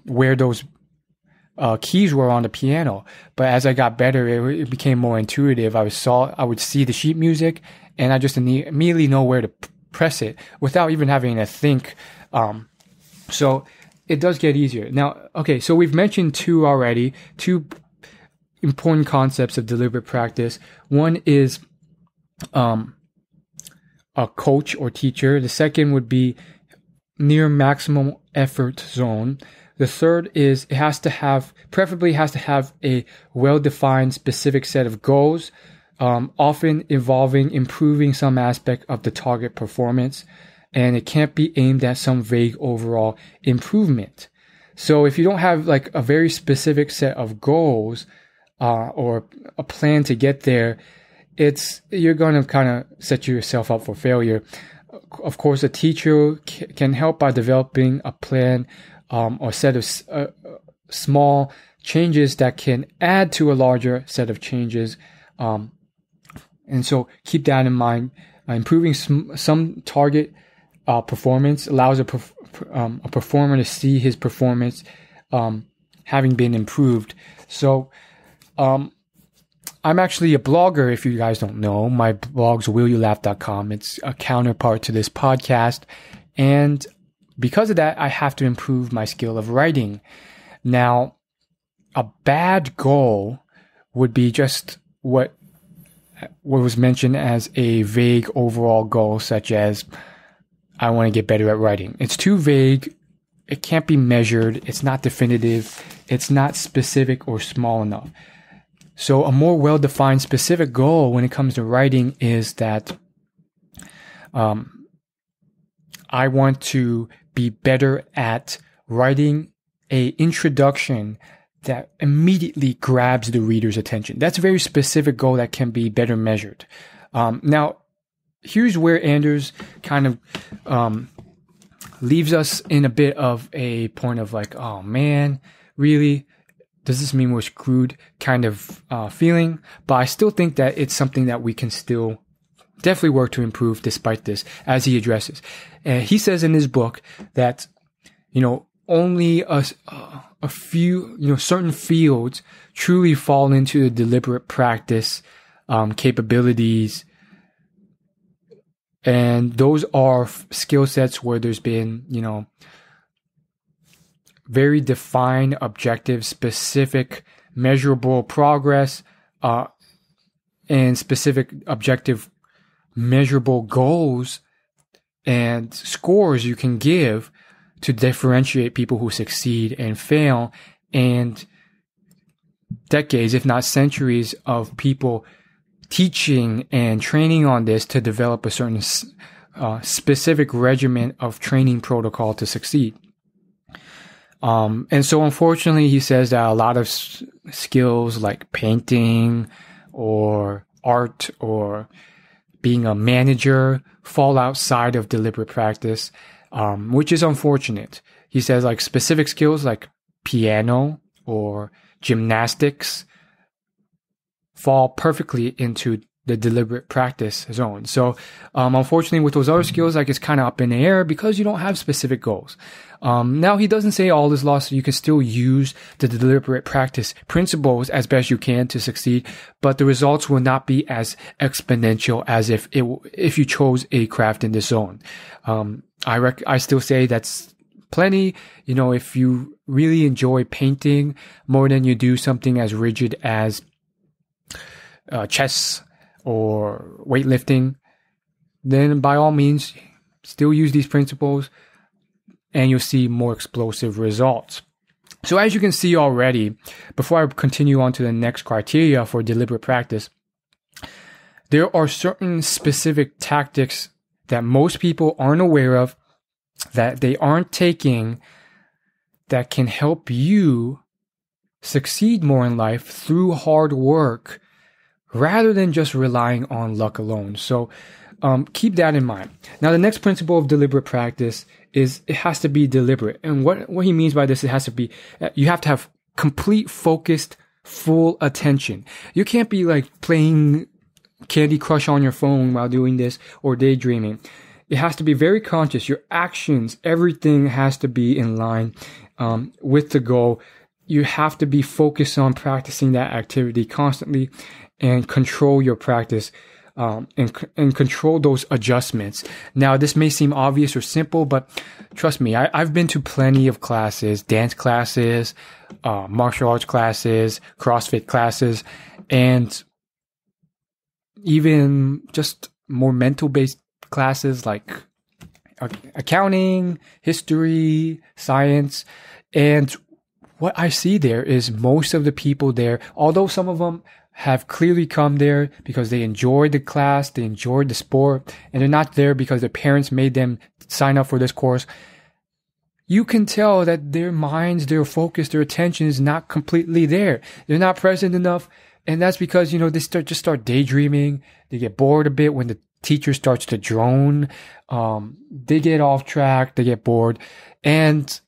where those keys were on the piano. But as I got better, it became more intuitive. I would see the sheet music, and I just immediately know where to press it without even having to think. So it does get easier. Now, okay, so we've mentioned two important concepts of deliberate practice. One is a coach or teacher. The second would be near maximum effort zone. The third is preferably has to have a well-defined specific set of goals, often involving improving some aspect of the target performance, and it can't be aimed at some vague overall improvement. So if you don't have a very specific set of goals, or a plan to get there, you're going to kind of set yourself up for failure. of course, a teacher can help by developing a plan or set of small changes that can add to a larger set of changes. And so keep that in mind. Improving some target performance allows a performer to see his performance having been improved. So I'm actually a blogger, if you guys don't know. My blog's willyoulaugh.com. It's a counterpart to this podcast. And because of that, I have to improve my skill of writing. Now, a bad goal would be just what was mentioned as a vague overall goal, such as, I want to get better at writing. It's too vague. It can't be measured. It's not definitive. It's not specific or small enough. So a more well-defined specific goal when it comes to writing is that I want to be better at writing a introduction that immediately grabs the reader's attention. That's a very specific goal that can be better measured. Now, here's where Anders kind of leaves us in a bit of a point of like, oh man, really? Does this mean we're screwed kind of feeling? But I still think that it's something that we can still definitely work to improve despite this, as he addresses. And he says in his book that, only a few, certain fields truly fall into the deliberate practice capabilities. And those are skill sets where there's been, very defined, objective, specific, measurable progress, and specific, objective, measurable goals and scores you can give to differentiate people who succeed and fail, and decades, if not centuries, of people teaching and training on this to develop a certain specific regimen of training protocol to succeed. And so unfortunately, he says that a lot of skills like painting or art or being a manager fall outside of deliberate practice, which is unfortunate. He says like specific skills like piano or gymnastics fall perfectly into the deliberate practice zone. So, unfortunately with those other skills, like it's kind of up in the air because you don't have specific goals. Now he doesn't say all is lost. So you can still use the deliberate practice principles as best you can to succeed, but the results will not be as exponential as if you chose a craft in this zone. I still say that's plenty. If you really enjoy painting more than you do something as rigid as chess or weightlifting, then by all means, still use these principles and you'll see more explosive results. So as you can see already, before I continue on to the next criteria for deliberate practice, there are certain specific tactics that most people aren't aware of, that they aren't taking, that can help you succeed more in life through hard work, rather than just relying on luck alone. So keep that in mind. Now, the next principle of deliberate practice is it has to be deliberate. And what he means by this, it has to be, you have to have complete, focused, full attention. You can't be like playing Candy Crush on your phone while doing this or daydreaming. It has to be very conscious. Your actions, everything has to be in line with the goal. You have to be focused on practicing that activity constantly and control your practice and control those adjustments. Now, this may seem obvious or simple, but trust me, I've been to plenty of classes, dance classes, martial arts classes, CrossFit classes, and even just more mental-based classes like accounting, history, science. And what I see there is most of the people there, although some of them have clearly come there because they enjoyed the class, they enjoyed the sport, and they're not there because their parents made them sign up for this course, you can tell that their minds, their focus, their attention is not completely there. They're not present enough. And that's because, they start daydreaming. They get bored a bit when teacher starts to drone. They get off track, they get bored. And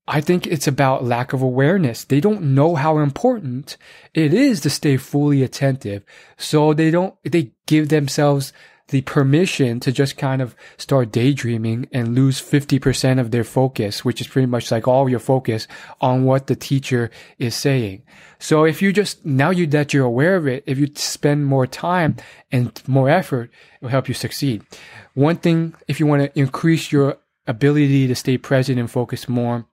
I think it's about lack of awareness. They don't know how important it is to stay fully attentive. So they give themselves the permission to just kind of start daydreaming and lose 50% of their focus, which is pretty much like all your focus on what the teacher is saying. So if you just, that you're aware of it, if you spend more time and more effort, it will help you succeed. One thing, if you want to increase your ability to stay present and focus more,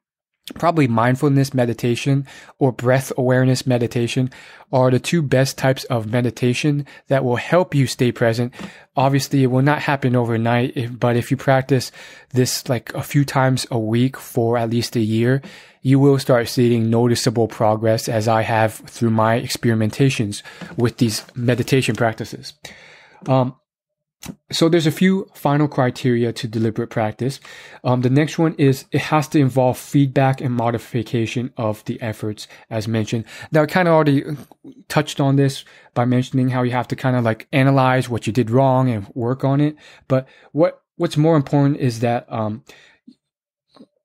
probably mindfulness meditation or breath awareness meditation are the two best types of meditation that will help you stay present. Obviously, it will not happen overnight, but if you practice this like a few times a week for at least a year, you will start seeing noticeable progress, as I have through my experimentations with these meditation practices. So there's a few final criteria to deliberate practice. The next one is it has to involve feedback and modification of the efforts, as mentioned. Now, I kind of already touched on this by mentioning how you have to kind of like analyze what you did wrong and work on it. But what's more important is that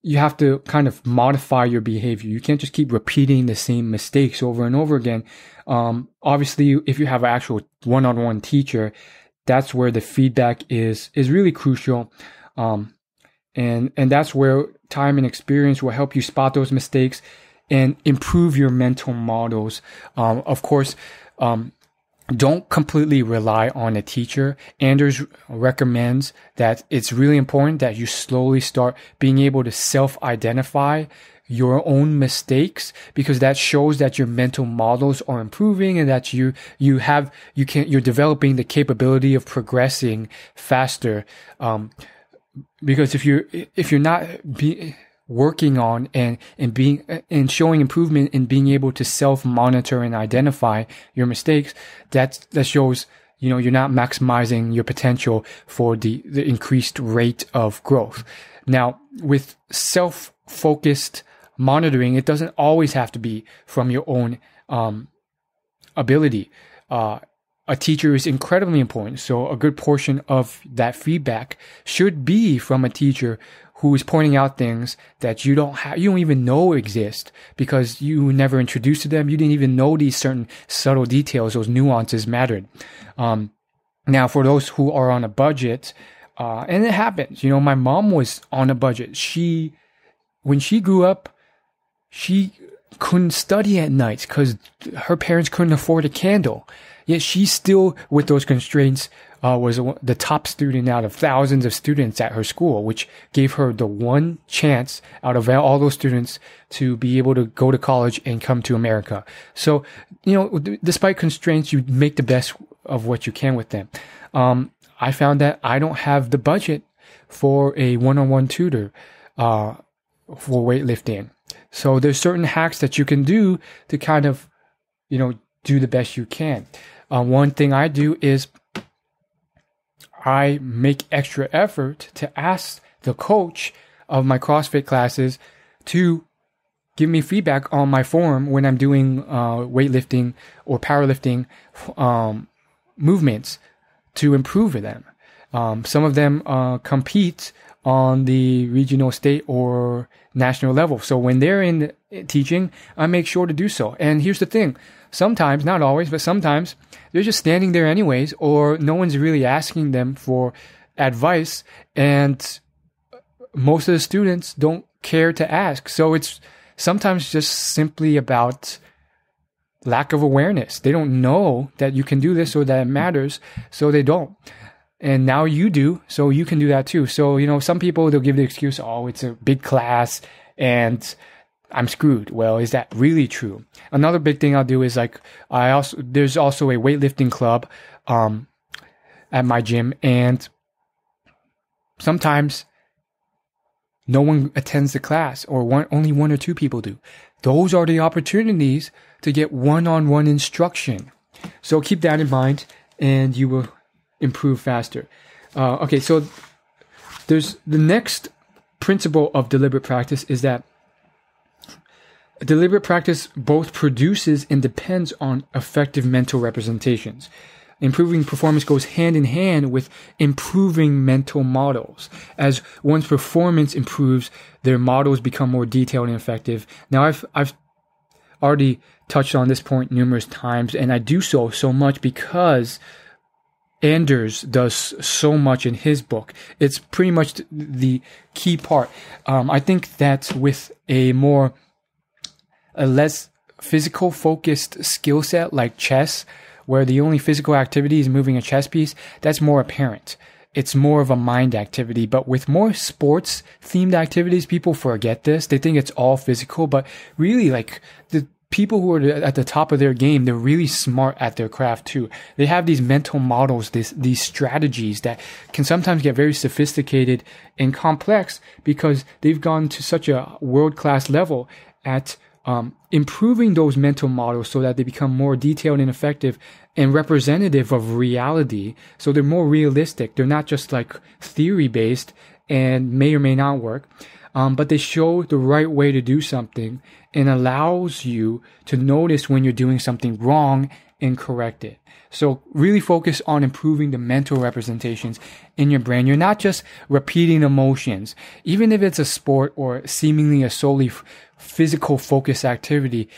you have to kind of modify your behavior. You can't just keep repeating the same mistakes over and over again. Obviously, if you have an actual one-on-one teacher, that's where the feedback is really crucial. And that's where time and experience will help you spot those mistakes and improve your mental models. Of course, don't completely rely on a teacher. Anders recommends that it's really important that you slowly start being able to self-identify your own mistakes, because that shows that your mental models are improving and that you're developing the capability of progressing faster. Because if you're not working on and showing improvement in being able to self-monitor and identify your mistakes, that shows, you're not maximizing your potential for the increased rate of growth. Now, with self-focused monitoring, it doesn't always have to be from your own ability. A teacher is incredibly important. So a good portion of that feedback should be from a teacher who is pointing out things that you don't even know exist because you never introduced to them. You didn't even know these certain subtle details, those nuances mattered. Now, for those who are on a budget, and it happens, my mom was on a budget. When she grew up, she couldn't study at nights because her parents couldn't afford a candle. Yet she still, with those constraints, was the top student out of thousands of students at her school, which gave her the one chance out of all those students to be able to go to college and come to America. So, despite constraints, you make the best of what you can with them. I found that I don't have the budget for a one-on-one tutor for weightlifting. So there's certain hacks that you can do to kind of, do the best you can. One thing I do is I make extra effort to ask the coach of my CrossFit classes to give me feedback on my form when I'm doing weightlifting or powerlifting movements to improve them. Some of them compete on the regional, state, or national level. So when they're in teaching, I make sure to do so. And here's the thing. Sometimes, not always, but sometimes they're just standing there anyways, or no one's really asking them for advice. And most of the students don't care to ask. So it's sometimes just simply about lack of awareness. They don't know that you can do this or that it matters, so they don't. And now you do, so you can do that too. So, some people, they'll give the excuse, oh, it's a big class and I'm screwed. Well, is that really true? Another big thing I'll do is there's also a weightlifting club at my gym, and sometimes no one attends the class, or only one or two people do. Those are the opportunities to get one-on-one instruction. So keep that in mind, and you will improve faster. Okay, so there's the next principle of deliberate practice is that deliberate practice both produces and depends on effective mental representations. Improving performance goes hand in hand with improving mental models. As one's performance improves, their models become more detailed and effective. Now, I've already touched on this point numerous times, and I do so much because Anders does so much in his book. It's pretty much the key part. I think that with a less physical focused skill set like chess, where the only physical activity is moving a chess piece, that's more apparent. It's more of a mind activity. But with more sports themed activities, people forget this. They think it's all physical, but really, like, the people who are at the top of their game, they're really smart at their craft too. They have these mental models, these strategies that can sometimes get very sophisticated and complex because they've gone to such a world-class level at improving those mental models so that they become more detailed and effective and representative of reality. So they're more realistic. They're not just like theory-based and may or may not work. But they show the right way to do something and allows you to notice when you're doing something wrong and correct it. So really focus on improving the mental representations in your brain. You're not just repeating emotions. Even if it's a sport or seemingly a solely physical focus activity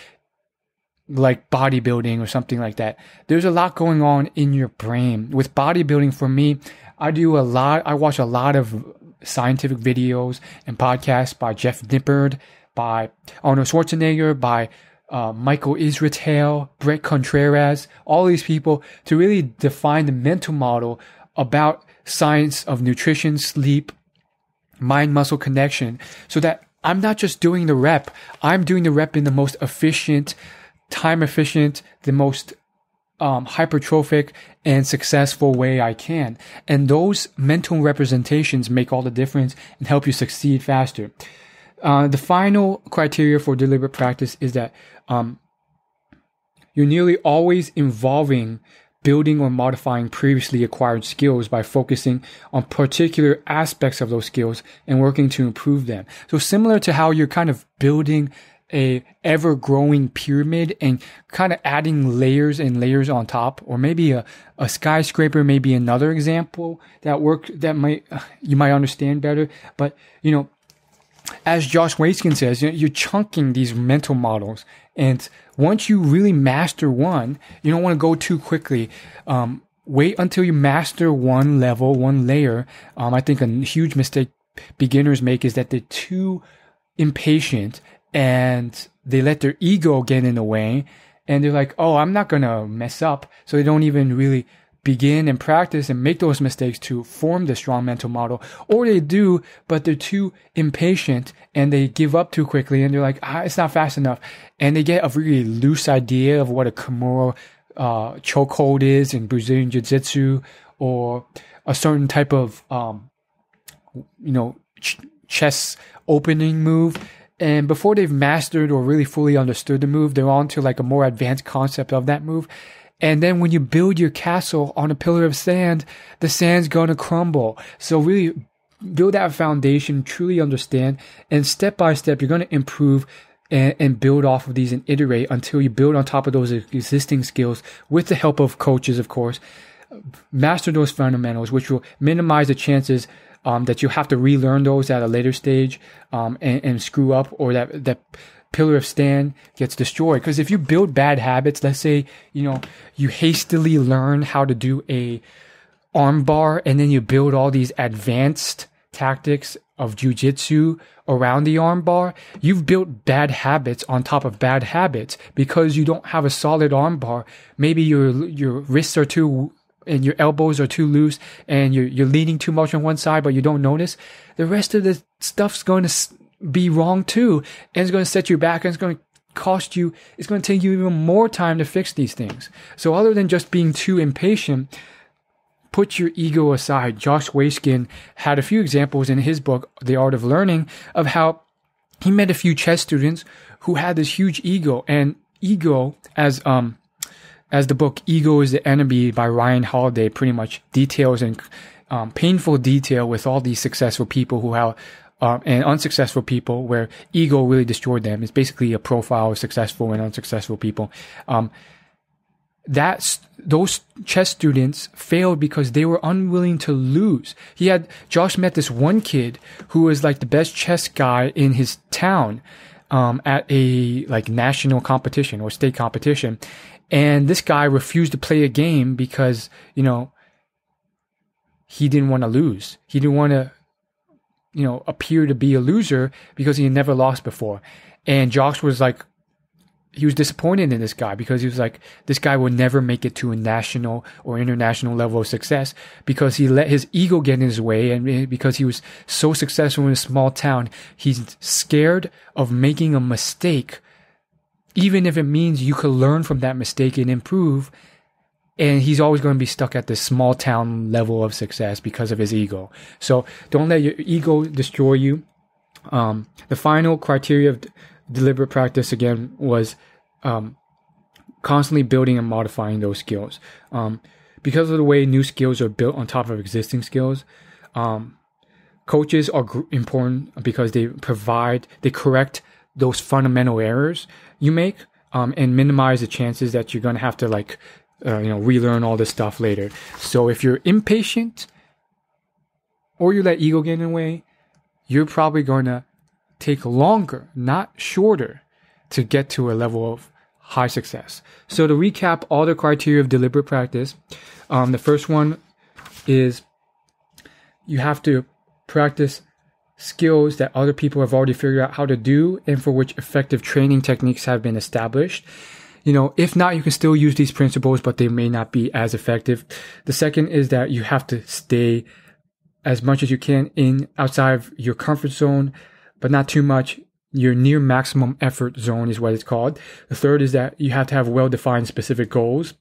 like bodybuilding or something like that, there's a lot going on in your brain. With bodybuilding, for me, I watch a lot of scientific videos and podcasts by Jeff Nippard, by Arnold Schwarzenegger, by Michael Israetel, Brett Contreras, all these people to really define the mental model about science of nutrition, sleep, mind-muscle connection, so that I'm not just doing the rep, I'm doing the rep in the most efficient, time efficient, the most hypertrophic and successful way I can. And those mental representations make all the difference and help you succeed faster. The final criteria for deliberate practice is that you're nearly always involving building or modifying previously acquired skills by focusing on particular aspects of those skills and working to improve them. So similar to how you're kind of building a ever-growing pyramid and kind of adding layers and layers on top, or maybe a skyscraper may be another example that you might understand better. But, as Josh Waitzkin says, you're chunking these mental models. And once you really master one, you don't want to go too quickly. Wait until you master one level, one layer. I think a huge mistake beginners make is that they're too impatient and they let their ego get in the way. And they're like, oh, I'm not going to mess up. So they don't even really begin and practice and make those mistakes to form the strong mental model. Or they do, but they're too impatient and they give up too quickly and they're like, it's not fast enough. And they get a really loose idea of what a Kimura chokehold is in Brazilian Jiu-Jitsu, or a certain type of, chess opening move. And before they've mastered or really fully understood the move, they're on to like a more advanced concept of that move. And then when you build your castle on a pillar of sand, the sand's going to crumble. So really build that foundation, truly understand, and step by step, you're going to improve and build off of these and iterate until you build on top of those existing skills with the help of coaches, of course. Master those fundamentals, which will minimize the chances that you have to relearn those at a later stage and screw up, or that pillar of sand gets destroyed. Because if you build bad habits, let's say, you hastily learn how to do a arm bar and then you build all these advanced tactics of jiu-jitsu around the arm bar, you've built bad habits on top of bad habits because you don't have a solid arm bar. Maybe your wrists are too and your elbows are too loose and you're leaning too much on one side, but you don't notice. The rest of the stuff's going to be wrong too, and it's going to set you back, and it's going to cost you, it's going to take you even more time to fix these things. So other than just being too impatient, put your ego aside. Josh Waitzkin had a few examples in his book, The Art of Learning, of how he met a few chess students who had this huge ego. And ego, as the book Ego is the Enemy by Ryan Holiday pretty much details in painful detail with all these successful people who have and unsuccessful people where ego really destroyed them. It's basically a profile of successful and unsuccessful people. those chess students failed because they were unwilling to lose. Josh met this one kid who was like the best chess guy in his town, at a like national competition or state competition. And this guy refused to play a game because, he didn't want to lose. He didn't want to, appear to be a loser because he had never lost before. And Josh was like, he was disappointed in this guy because he was like, this guy will never make it to a national or international level of success because he let his ego get in his way, and because he was so successful in a small town, he's scared of making a mistake, even if it means you could learn from that mistake and improve. And he's always going to be stuck at this small town level of success because of his ego. So don't let your ego destroy you. The final criteria of deliberate practice, again, was constantly building and modifying those skills. Because of the way new skills are built on top of existing skills, coaches are important because they correct those fundamental errors you make, and minimize the chances that you're going to have to relearn all this stuff later. So if you're impatient or you let ego get in the way, you're probably going to take longer, not shorter, to get to a level of high success. So to recap all the criteria of deliberate practice, the first one is you have to practice skills that other people have already figured out how to do and for which effective training techniques have been established. If not, you can still use these principles, but they may not be as effective. The second is that you have to stay as much as you can outside of your comfort zone, but not too much. Your near maximum effort zone is what it's called. The third is that you have to have well-defined specific goals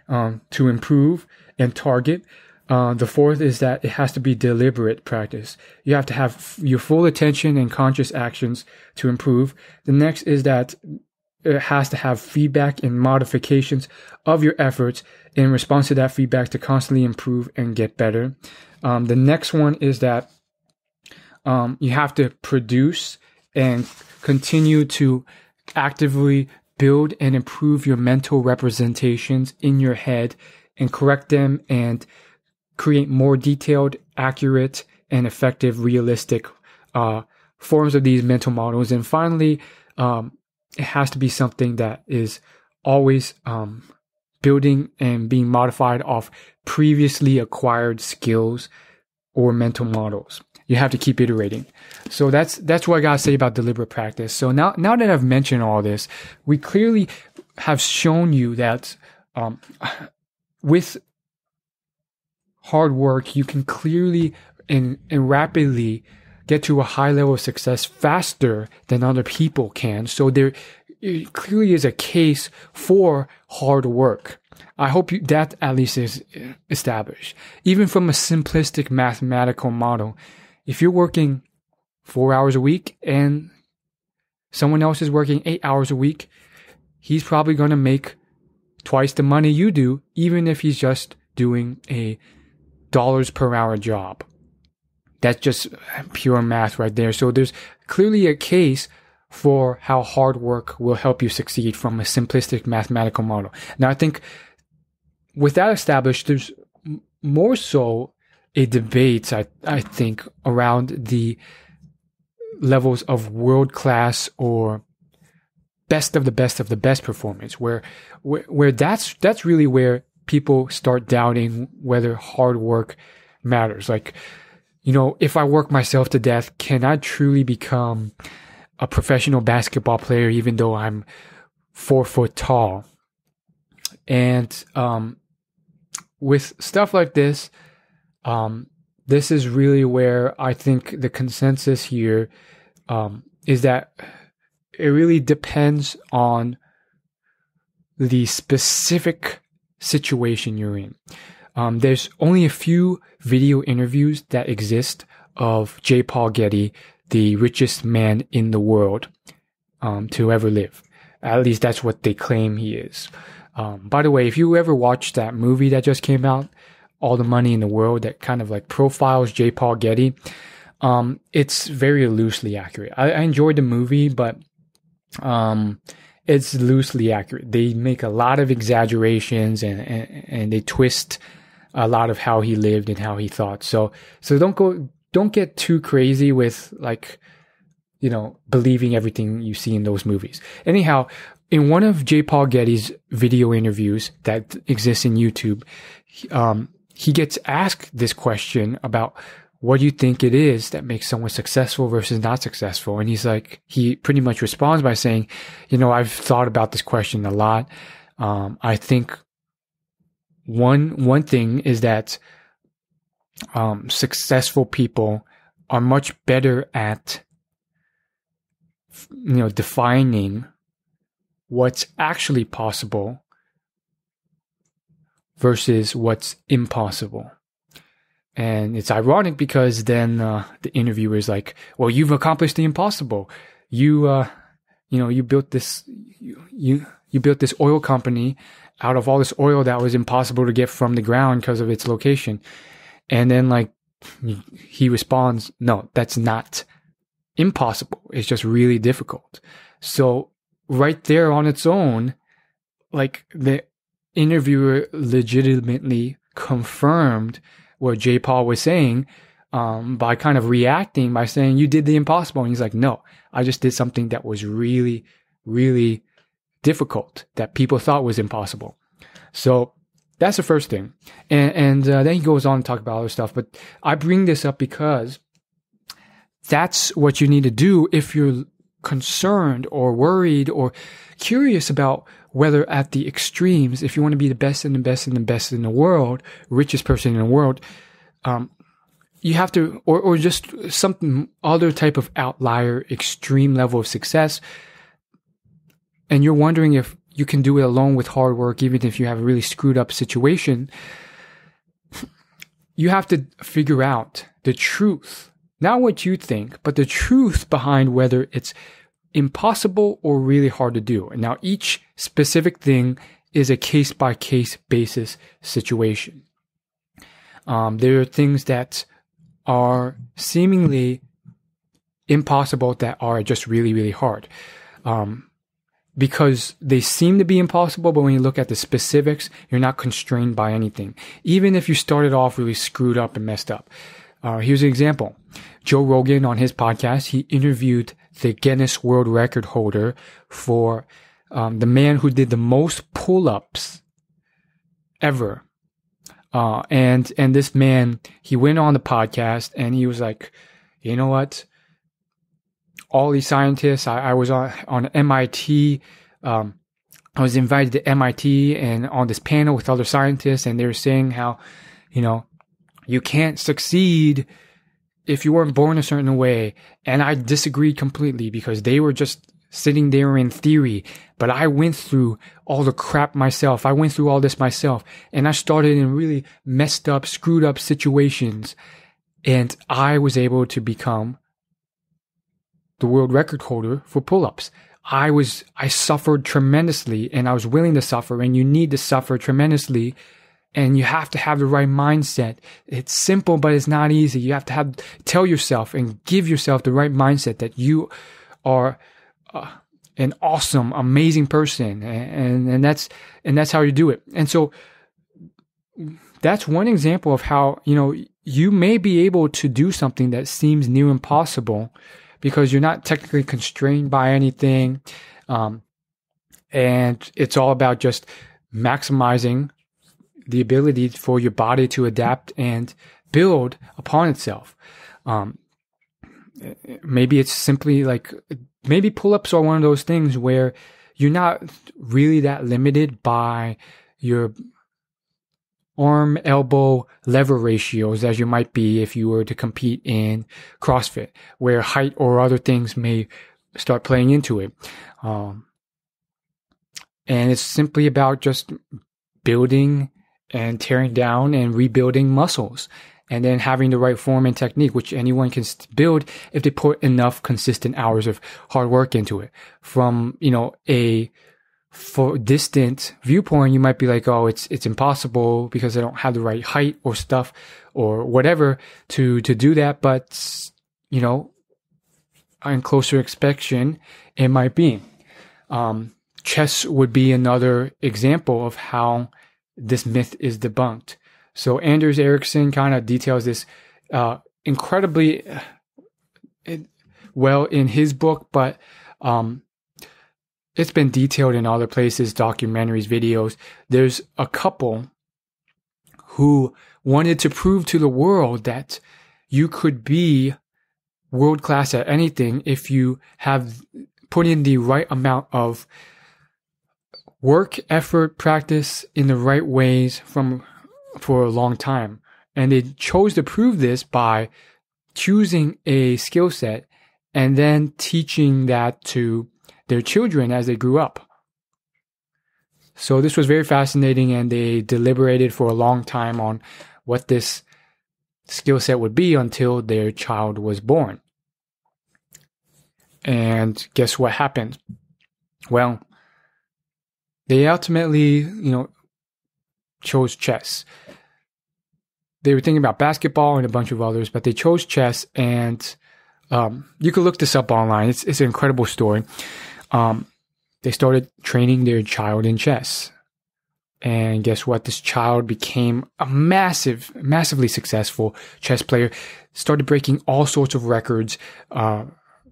to improve and target. The fourth is that it has to be deliberate practice. You have to have your full attention and conscious actions to improve. The next is that it has to have feedback and modifications of your efforts in response to that feedback to constantly improve and get better. The next one is that you have to produce and continue to actively build and improve your mental representations in your head and correct them and create more detailed, accurate, and effective, realistic forms of these mental models. And finally, it has to be something that is always building and being modified off previously acquired skills or mental models. You have to keep iterating. So that's what I gotta say about deliberate practice. So now that I've mentioned all this, we clearly have shown you that with hard work, you can clearly and rapidly get to a high level of success faster than other people can. So there clearly is a case for hard work. I hope that at least is established. Even from a simplistic mathematical model, if you're working 4 hours a week and someone else is working 8 hours a week, he's probably going to make twice the money you do, even if he's just doing a dollars per hour job. That's just pure math right there. So there's clearly a case for how hard work will help you succeed from a simplistic mathematical model. Now, I think with that established, there's more so a debate, I think, around the levels of world-class or best of the best performance, where that's really where people start doubting whether hard work matters. Like, if I work myself to death, can I truly become a professional basketball player even though I'm 4 foot tall? And with stuff like this, this is really where I think the consensus here is that it really depends on the specific situation you're in. There's only a few video interviews that exist of J. Paul Getty, the richest man in the world to ever live. At least that's what they claim he is. By the way, if you ever watched that movie that just came out, All the Money in the World, that kind of like profiles J. Paul Getty, it's very loosely accurate. I enjoyed the movie, but it's loosely accurate. They make a lot of exaggerations and they twist a lot of how he lived and how he thought. So don't get too crazy with like, you know, believing everything you see in those movies. Anyhow, in one of J. Paul Getty's video interviews that exists in YouTube, he gets asked this question about what do you think it is that makes someone successful versus not successful? And he's like, he pretty much responds by saying, you know, I've thought about this question a lot. I think one thing is that successful people are much better at, you know, defining what's actually possible versus what's impossible. And it's ironic because then the interviewer is like, well, you've accomplished the impossible. You built this you built this oil company out of all this oil that was impossible to get from the ground because of its location. And then like he responds, no, that's not impossible. It's just really difficult. So right there on its own, like the interviewer legitimately confirmed what J. Paul was saying by kind of reacting by saying, you did the impossible. And he's like, no, I just did something that was really, really difficult that people thought was impossible. So that's the first thing. And then he goes on to talk about other stuff. But I bring this up because that's what you need to do if you're concerned or worried or curious about whether at the extremes, if you want to be the best and the best and the best in the world, richest person in the world, you have to, or just some other type of outlier, extreme level of success. And you're wondering if you can do it alone with hard work, even if you have a really screwed up situation. You have to figure out the truth, not what you think, but the truth behind whether it's impossible or really hard to do. And now each specific thing is a case-by-case basis situation. There are things that are seemingly impossible that are just really, really hard. Because they seem to be impossible, but when you look at the specifics, you're not constrained by anything. Even if you started off really screwed up and messed up. Here's an example. Joe Rogan on his podcast, he interviewed the Guinness World Record holder for the man who did the most pull-ups ever. And this man, he went on the podcast and he was like, you know what? All these scientists, I was on MIT, I was invited to MIT and on this panel with other scientists, and they were saying how, you know, you can't succeed if you weren't born a certain way. And I disagreed completely because they were just sitting there in theory, but I went through all the crap myself. I went through all this myself, and I started in really messed up, screwed up situations, and I was able to become the world record holder for pull-ups. I suffered tremendously, and I was willing to suffer, and you need to suffer tremendously, and you have to have the right mindset. It's simple, but it's not easy. You have to tell yourself and give yourself the right mindset that you are an awesome, amazing person, and that's how you do it. And so that's one example of how, you know, you may be able to do something that seems near impossible because you're not technically constrained by anything. And it's all about just maximizing the ability for your body to adapt and build upon itself. Maybe it's simply like, maybe pull-ups are one of those things where you're not really that limited by your arm, elbow, lever ratios as you might be if you were to compete in CrossFit, where height or other things may start playing into it. And it's simply about just building and tearing down and rebuilding muscles, and then having the right form and technique, which anyone can build if they put enough consistent hours of hard work into it. From, you know, for distant viewpoint, you might be like, oh, it's impossible because I don't have the right height or stuff or whatever to do that. But, you know, on closer inspection, it might be. chess would be another example of how this myth is debunked. So Anders Ericsson kind of details this incredibly well in his book, but it's been detailed in other places, documentaries, videos. There's a couple who wanted to prove to the world that you could be world class at anything if you have put in the right amount of work, effort, practice in the right ways for a long time. And they chose to prove this by choosing a skill set and then teaching that to their children as they grew up. So this was very fascinating, and they deliberated for a long time on what this skill set would be until their child was born. And guess what happened? Well, they ultimately, chose chess. They were thinking about basketball and a bunch of others, but they chose chess, and you can look this up online. It's an incredible story. They started training their child in chess. And guess what? This child became a massively successful chess player, started breaking all sorts of records,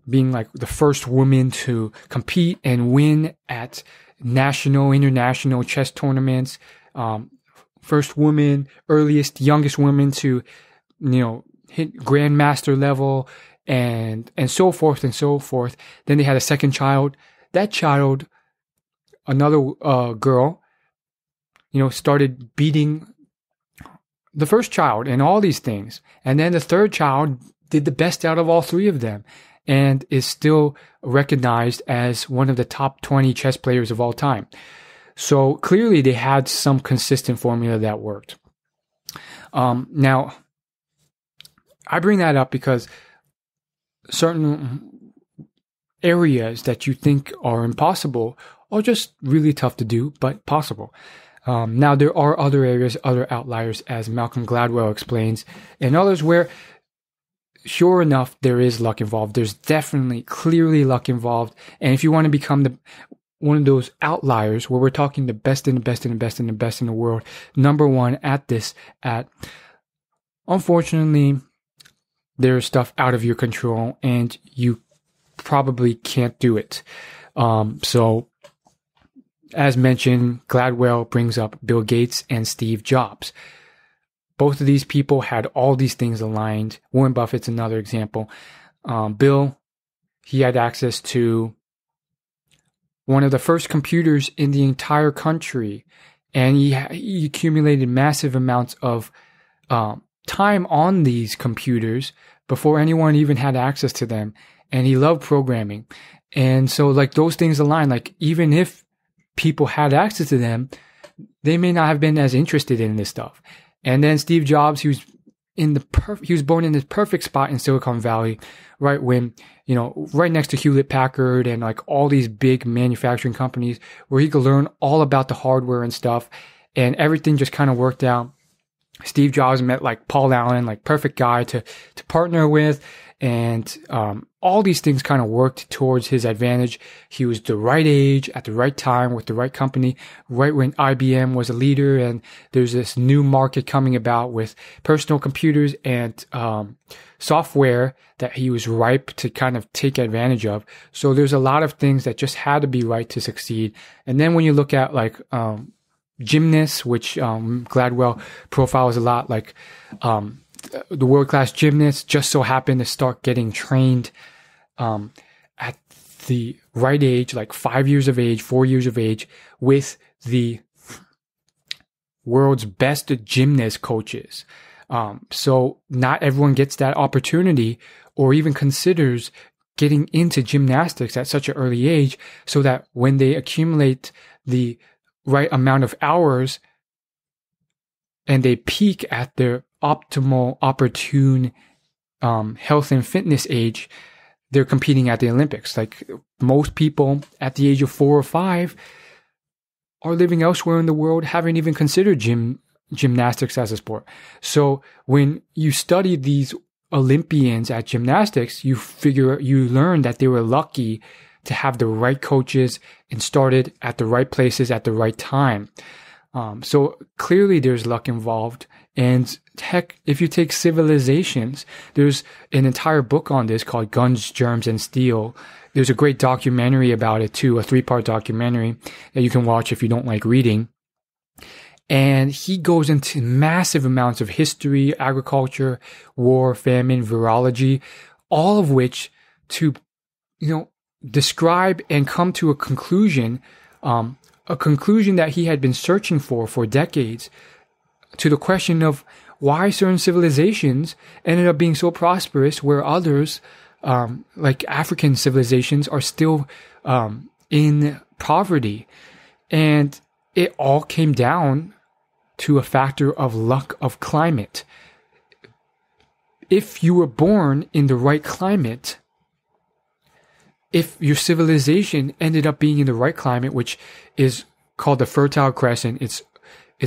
being like the first woman to compete and win at national, international chess tournaments, first woman, youngest woman to, hit grandmaster level, and so forth and so forth. Then they had a second child. That child, another girl, started beating the first child and all these things. And then the third child did the best out of all three of them and is still recognized as one of the top 20 chess players of all time. So clearly they had some consistent formula that worked. Now, I bring that up because certain areas that you think are impossible are just really tough to do, but possible. Now, there are other areas, other outliers, as Malcolm Gladwell explains, and others where, sure enough, there is luck involved. There's definitely, clearly luck involved. And if you want to become one of those outliers where we're talking the best and the best and the best and the best in the world, number one at this, unfortunately, there's stuff out of your control and you probably can't do it. So, as mentioned, Gladwell brings up Bill Gates and Steve Jobs. Both of these people had all these things aligned. Warren Buffett's another example. Bill, he had access to one of the first computers in the entire country, and he accumulated massive amounts of time on these computers before anyone even had access to them. And he loved programming. And so those things align. Even if people had access to them, they may not have been as interested in this stuff. And then Steve Jobs, he was born in this perfect spot in Silicon Valley, right when, right next to Hewlett Packard and all these big manufacturing companies where he could learn all about the hardware and stuff, and everything just kind of worked out. Steve Jobs met Paul Allen, perfect guy to partner with. And all these things kind of worked towards his advantage. He was the right age at the right time with the right company, right when IBM was a leader. And there's this new market coming about with personal computers and software that he was ripe to kind of take advantage of. So there's a lot of things that just had to be right to succeed. And then when you look at gymnasts, which Gladwell profiles a lot, the world-class gymnasts just so happen to start getting trained at the right age, 5 years of age, 4 years of age, with the world's best gymnast coaches. So not everyone gets that opportunity or even considers getting into gymnastics at such an early age, so that when they accumulate the right amount of hours and they peak at their optimal, opportune health and fitness age, they're competing at the Olympics. Most people at the age of 4 or 5 are living elsewhere in the world, haven't even considered gymnastics as a sport. So when you study these Olympians at gymnastics, you learn that they were lucky to have the right coaches and started at the right places at the right time. So clearly there's luck involved. And heck, if you take Civilizations, there's an entire book on this called Guns, Germs, and Steel. There's a great documentary about it too, a 3-part documentary that you can watch if you don't like reading. And he goes into massive amounts of history, agriculture, war, famine, virology, all of which to, describe and come to a conclusion that he had been searching for decades, to the question of why certain civilizations ended up being so prosperous where others, like African civilizations, are still in poverty. And it all came down to a factor of luck of climate. If you were born in the right climate, if your civilization ended up being in the right climate, which is called the Fertile Crescent, it's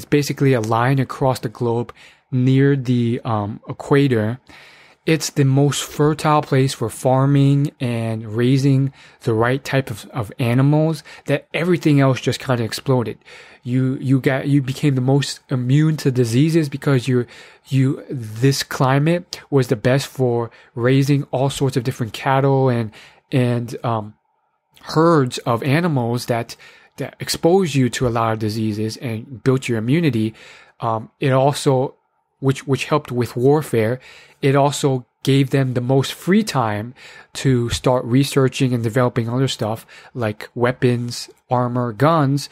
basically a line across the globe near the equator. It's the most fertile place for farming and raising the right type of animals, that everything else just kind of exploded. You became the most immune to diseases because this climate was the best for raising all sorts of different cattle and herds of animals that expose you to a lot of diseases and built your immunity. It also, which helped with warfare, it also gave them the most free time to start researching and developing other stuff like weapons, armor, guns,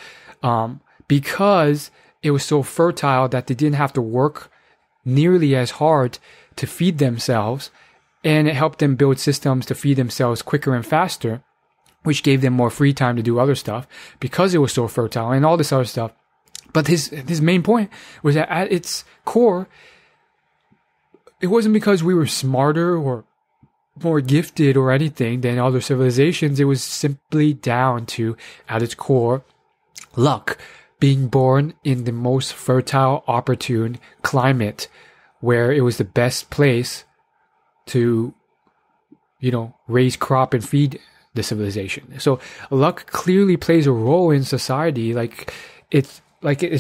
because it was so fertile that they didn't have to work nearly as hard to feed themselves, and it helped them build systems to feed themselves quicker and faster, which gave them more free time to do other stuff because it was so fertile and all this other stuff. But his main point was that at its core, it wasn't because we were smarter or more gifted or anything than other civilizations. It was simply down to, at its core, luck. Being born in the most fertile, opportune climate where it was the best place to, raise crop and feed the civilization. So luck clearly plays a role in society. It's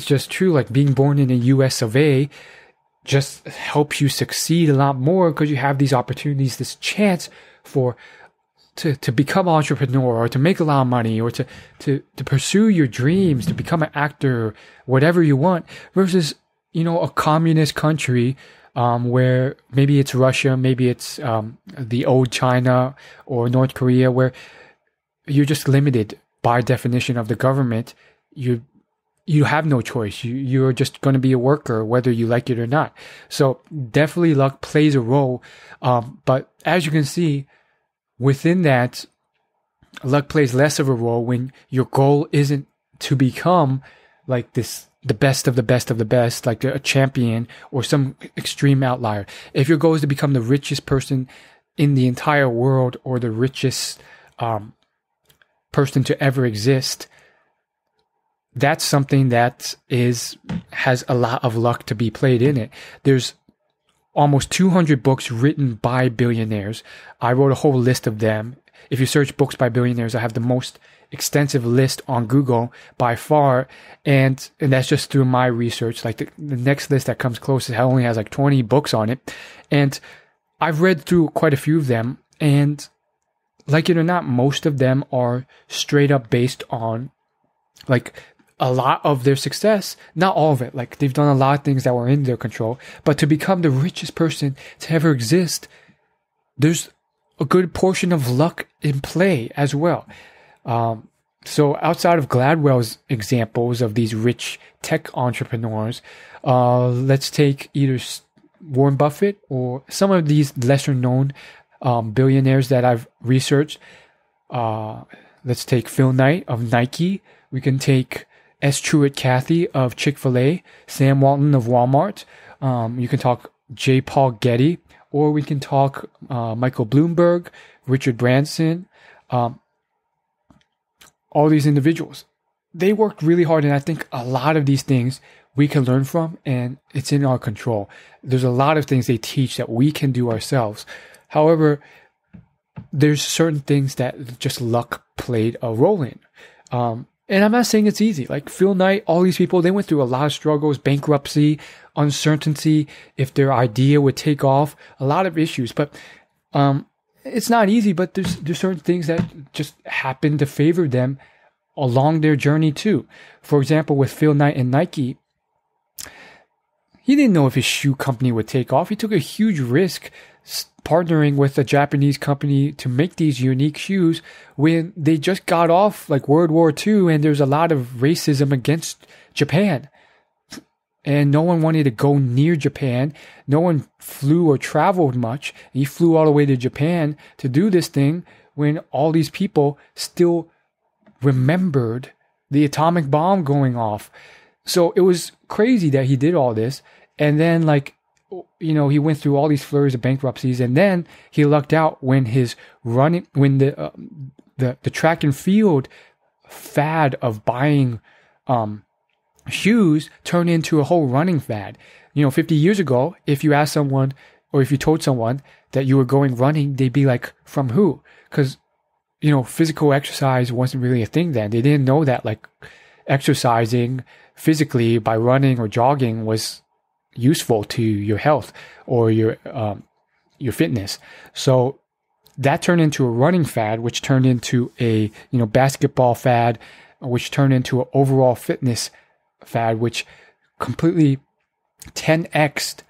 just true. Like being born in the US of A just helps you succeed a lot more because you have these opportunities, this chance to become an entrepreneur or to make a lot of money or to pursue your dreams, to become an actor, whatever you want, versus, a communist country, where maybe it's Russia, maybe it's, the old China or North Korea, where you're just limited by definition of the government. You have no choice. You're just going to be a worker, whether you like it or not. So definitely luck plays a role. But as you can see, within that, luck plays less of a role when your goal isn't to become like the best of the best of the best, like a champion or some extreme outlier. If your goal is to become the richest person in the entire world or the richest person to ever exist, that's something that has a lot of luck to be played in it. There's almost 200 books written by billionaires. I wrote a whole list of them. If you search books by billionaires, I have the most extensive list on Google by far. And that's just through my research. Like the next list that comes closest only has like 20 books on it. And I've read through quite a few of them. And like it or not, most of them are straight up based on like a lot of their success, not all of it. Like they've done a lot of things that were in their control, but to become the richest person to ever exist, there's a good portion of luck in play as well. So outside of Gladwell's examples of these rich tech entrepreneurs, let's take either Warren Buffett or some of these lesser known billionaires that I've researched. Let's take Phil Knight of Nike. We can take S. Truett Cathy of Chick-fil-A, Sam Walton of Walmart. You can talk J. Paul Getty, or we can talk Michael Bloomberg, Richard Branson, all these individuals. They worked really hard, and I think a lot of these things we can learn from, and it's in our control. There's a lot of things they teach that we can do ourselves. However, there's certain things that just luck played a role in. And I'm not saying it's easy. Like Phil Knight, all these people, they went through a lot of struggles, bankruptcy, uncertainty, if their idea would take off, a lot of issues. But it's not easy, but there's certain things that just happen to favor them along their journey too. For example, with Phil Knight and Nike, he didn't know if his shoe company would take off. He took a huge risk partnering with a Japanese company to make these unique shoes when they just got off like World War II and there's a lot of racism against Japan. And no one wanted to go near Japan. No one flew or traveled much. He flew all the way to Japan to do this thing when all these people still remembered the atomic bomb going off. So it was crazy that he did all this. And then he went through all these flurries of bankruptcies, and then he lucked out when the track and field fad of buying shoes turned into a whole running fad. 50 years ago, if you asked someone or if you told someone that you were going running, they'd be like, from who? Because, physical exercise wasn't really a thing then. They didn't know that exercising physically by running or jogging was useful to your health or your fitness. So that turned into a running fad, which turned into a basketball fad, which turned into an overall fitness fad, which completely 10x'd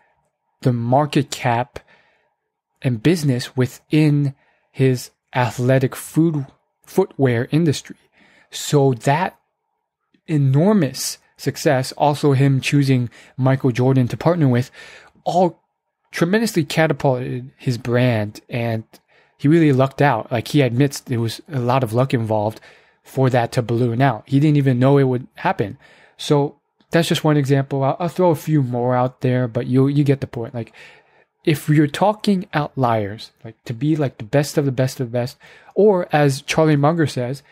the market cap and business within his athletic footwear industry. So that enormous success, also him choosing Michael Jordan to partner with, all tremendously catapulted his brand, and he really lucked out. Like, he admits there was a lot of luck involved for that to balloon out. He didn't even know it would happen. So that's just one example. I'll throw a few more out there, but you get the point. Like, if you're talking outliers, like to be like the best of the best of the best, or as Charlie Munger says,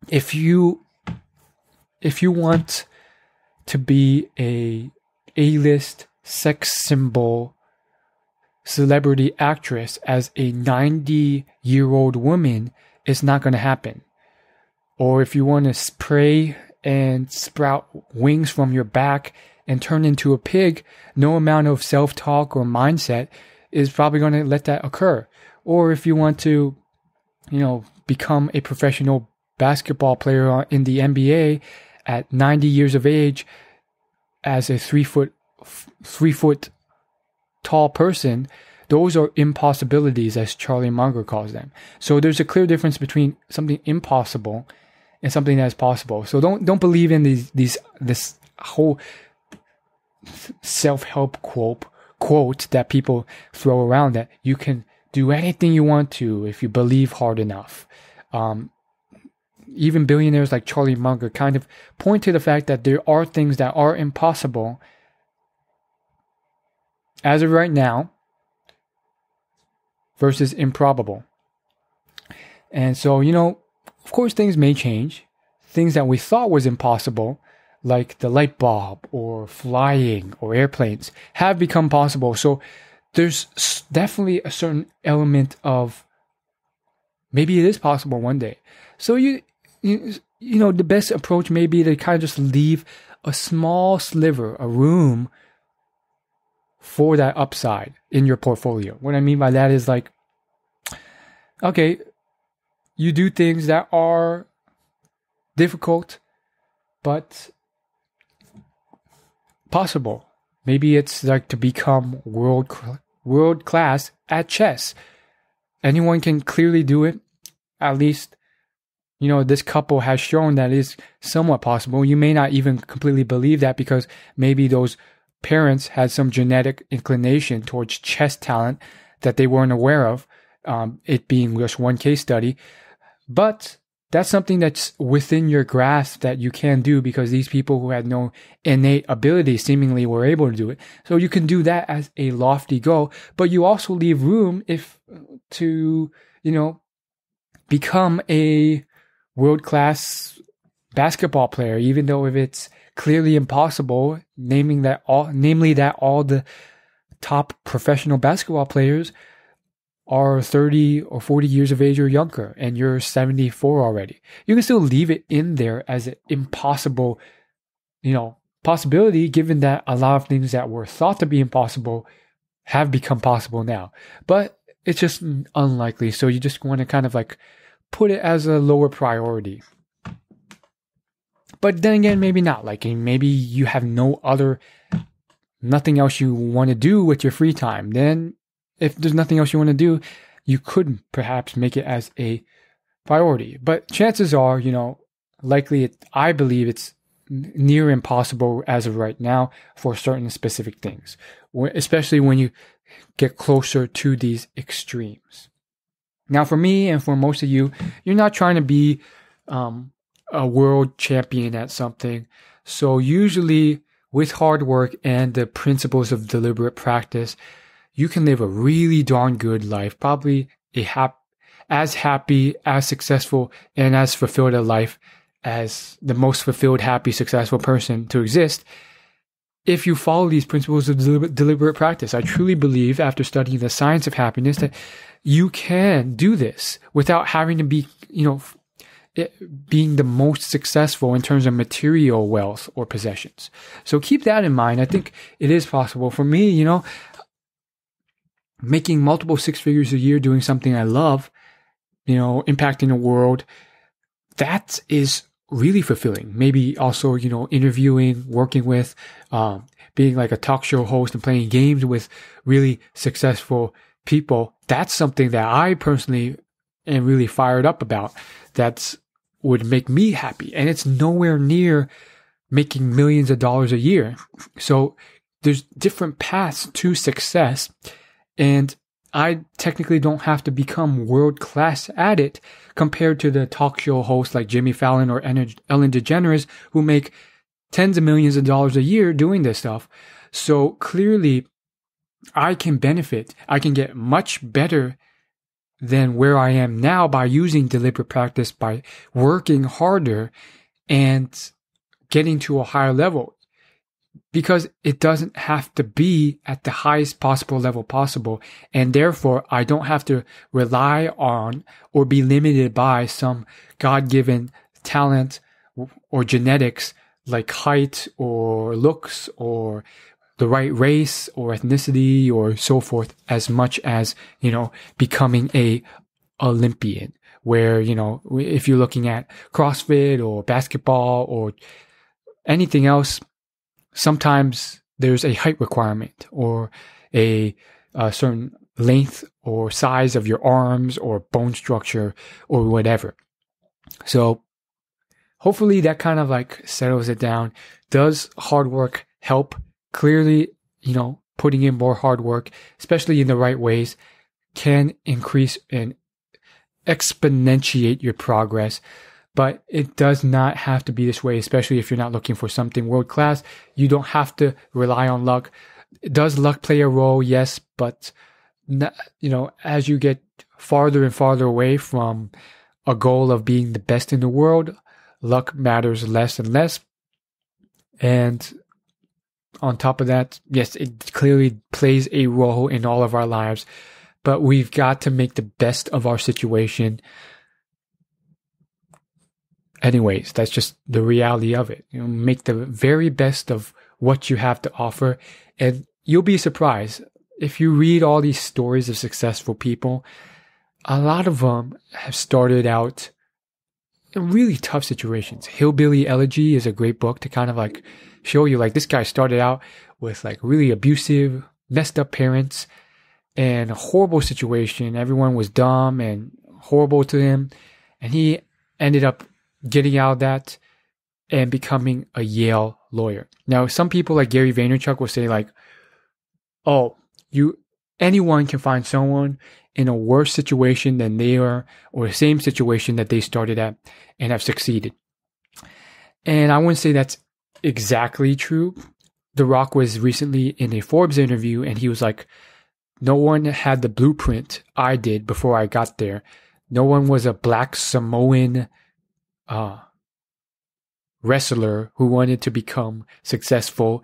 if you want to be a A-list sex symbol celebrity actress as a 90-year-old woman, it's not going to happen. Or if you want to spray and sprout wings from your back and turn into a pig, no amount of self-talk or mindset is probably going to let that occur. Or if you want to, become a professional basketball player in the NBA at 90 years of age as a 3 foot tall person, those are impossibilities, as Charlie Munger calls them. So there's a clear difference between something impossible and something that's possible. So don't believe in this whole self-help quote that people throw around, that you can do anything you want to if you believe hard enough. Even billionaires like Charlie Munger kind of point to the fact that there are things that are impossible as of right now versus improbable. And so, of course, things may change. Things that we thought was impossible, like the light bulb or flying or airplanes, have become possible. So there's definitely a certain element of maybe it is possible one day. So the best approach may be to kind of just leave a small sliver, a room for that upside in your portfolio. What I mean by that is like, okay, you do things that are difficult, but possible. Maybe it's like to become world class at chess. Anyone can clearly do it. At least, this couple has shown that is somewhat possible. You may not even completely believe that because maybe those parents had some genetic inclination towards chess talent that they weren't aware of, it being just one case study. But that's something that's within your grasp that you can do, because these people who had no innate ability seemingly were able to do it. So you can do that as a lofty goal, but you also leave room to become a world-class basketball player, even though if it's clearly impossible, namely that all the top professional basketball players are 30 or 40 years of age or younger and you're 74 already. You can still leave it in there as an impossible, possibility, given that a lot of things that were thought to be impossible have become possible now. But it's just unlikely. So you just want to kind of like put it as a lower priority. But then again, maybe not. Like maybe you have nothing else you want to do with your free time. Then if there's nothing else you want to do, you could perhaps make it as a priority. But chances are, likely I believe it's near impossible as of right now for certain specific things, especially when you get closer to these extremes. Now, for me and for most of you, you're not trying to be a world champion at something. So usually with hard work and the principles of deliberate practice, you can live a really darn good life, probably as happy, as successful, and as fulfilled a life as the most fulfilled, happy, successful person to exist if you follow these principles of deliberate practice. I truly believe, after studying the science of happiness, that you can do this without having to be, being the most successful in terms of material wealth or possessions. So keep that in mind. I think it is possible. For me, making multiple six figures a year doing something I love, impacting the world, that is really fulfilling. Maybe also, interviewing, working with, being like a talk show host and playing games with really successful people. That's something that I personally am really fired up about. That would make me happy. And it's nowhere near making millions of dollars a year. So there's different paths to success. And I technically don't have to become world class at it compared to the talk show hosts like Jimmy Fallon or Ellen DeGeneres, who make tens of millions of dollars a year doing this stuff. So clearly I can benefit. I can get much better than where I am now by using deliberate practice, by working harder and getting to a higher level. Because it doesn't have to be at the highest possible level possible. And therefore, I don't have to rely on or be limited by some God-given talent or genetics like height or looks or the right race or ethnicity or so forth, as much as, becoming a Olympian, where, if you're looking at CrossFit or basketball or anything else, sometimes there's a height requirement or a certain length or size of your arms or bone structure or whatever. So hopefully that kind of like settles it down. Does hard work help? Clearly, putting in more hard work, especially in the right ways, can increase and exponentiate your progress. But it does not have to be this way, especially if you're not looking for something world class. You don't have to rely on luck. Does luck play a role? Yes, but as you get farther and farther away from a goal of being the best in the world, luck matters less and less. And on top of that, yes, it clearly plays a role in all of our lives, but we've got to make the best of our situation. Anyways, that's just the reality of it. Make the very best of what you have to offer, and you'll be surprised. If you read all these stories of successful people, a lot of them have started out in really tough situations. Hillbilly Elegy is a great book to kind of like show you, like, this guy started out with like really abusive, messed up parents and a horrible situation. Everyone was dumb and horrible to him, and he ended up getting out of that and becoming a Yale lawyer. Now, some people like Gary Vaynerchuk will say like, anyone can find someone in a worse situation than they are, or the same situation that they started at and have succeeded. And I wouldn't say that's exactly true. The Rock was recently in a Forbes interview and he was like, no one had the blueprint I did before I got there. No one was a black Samoan wrestler who wanted to become successful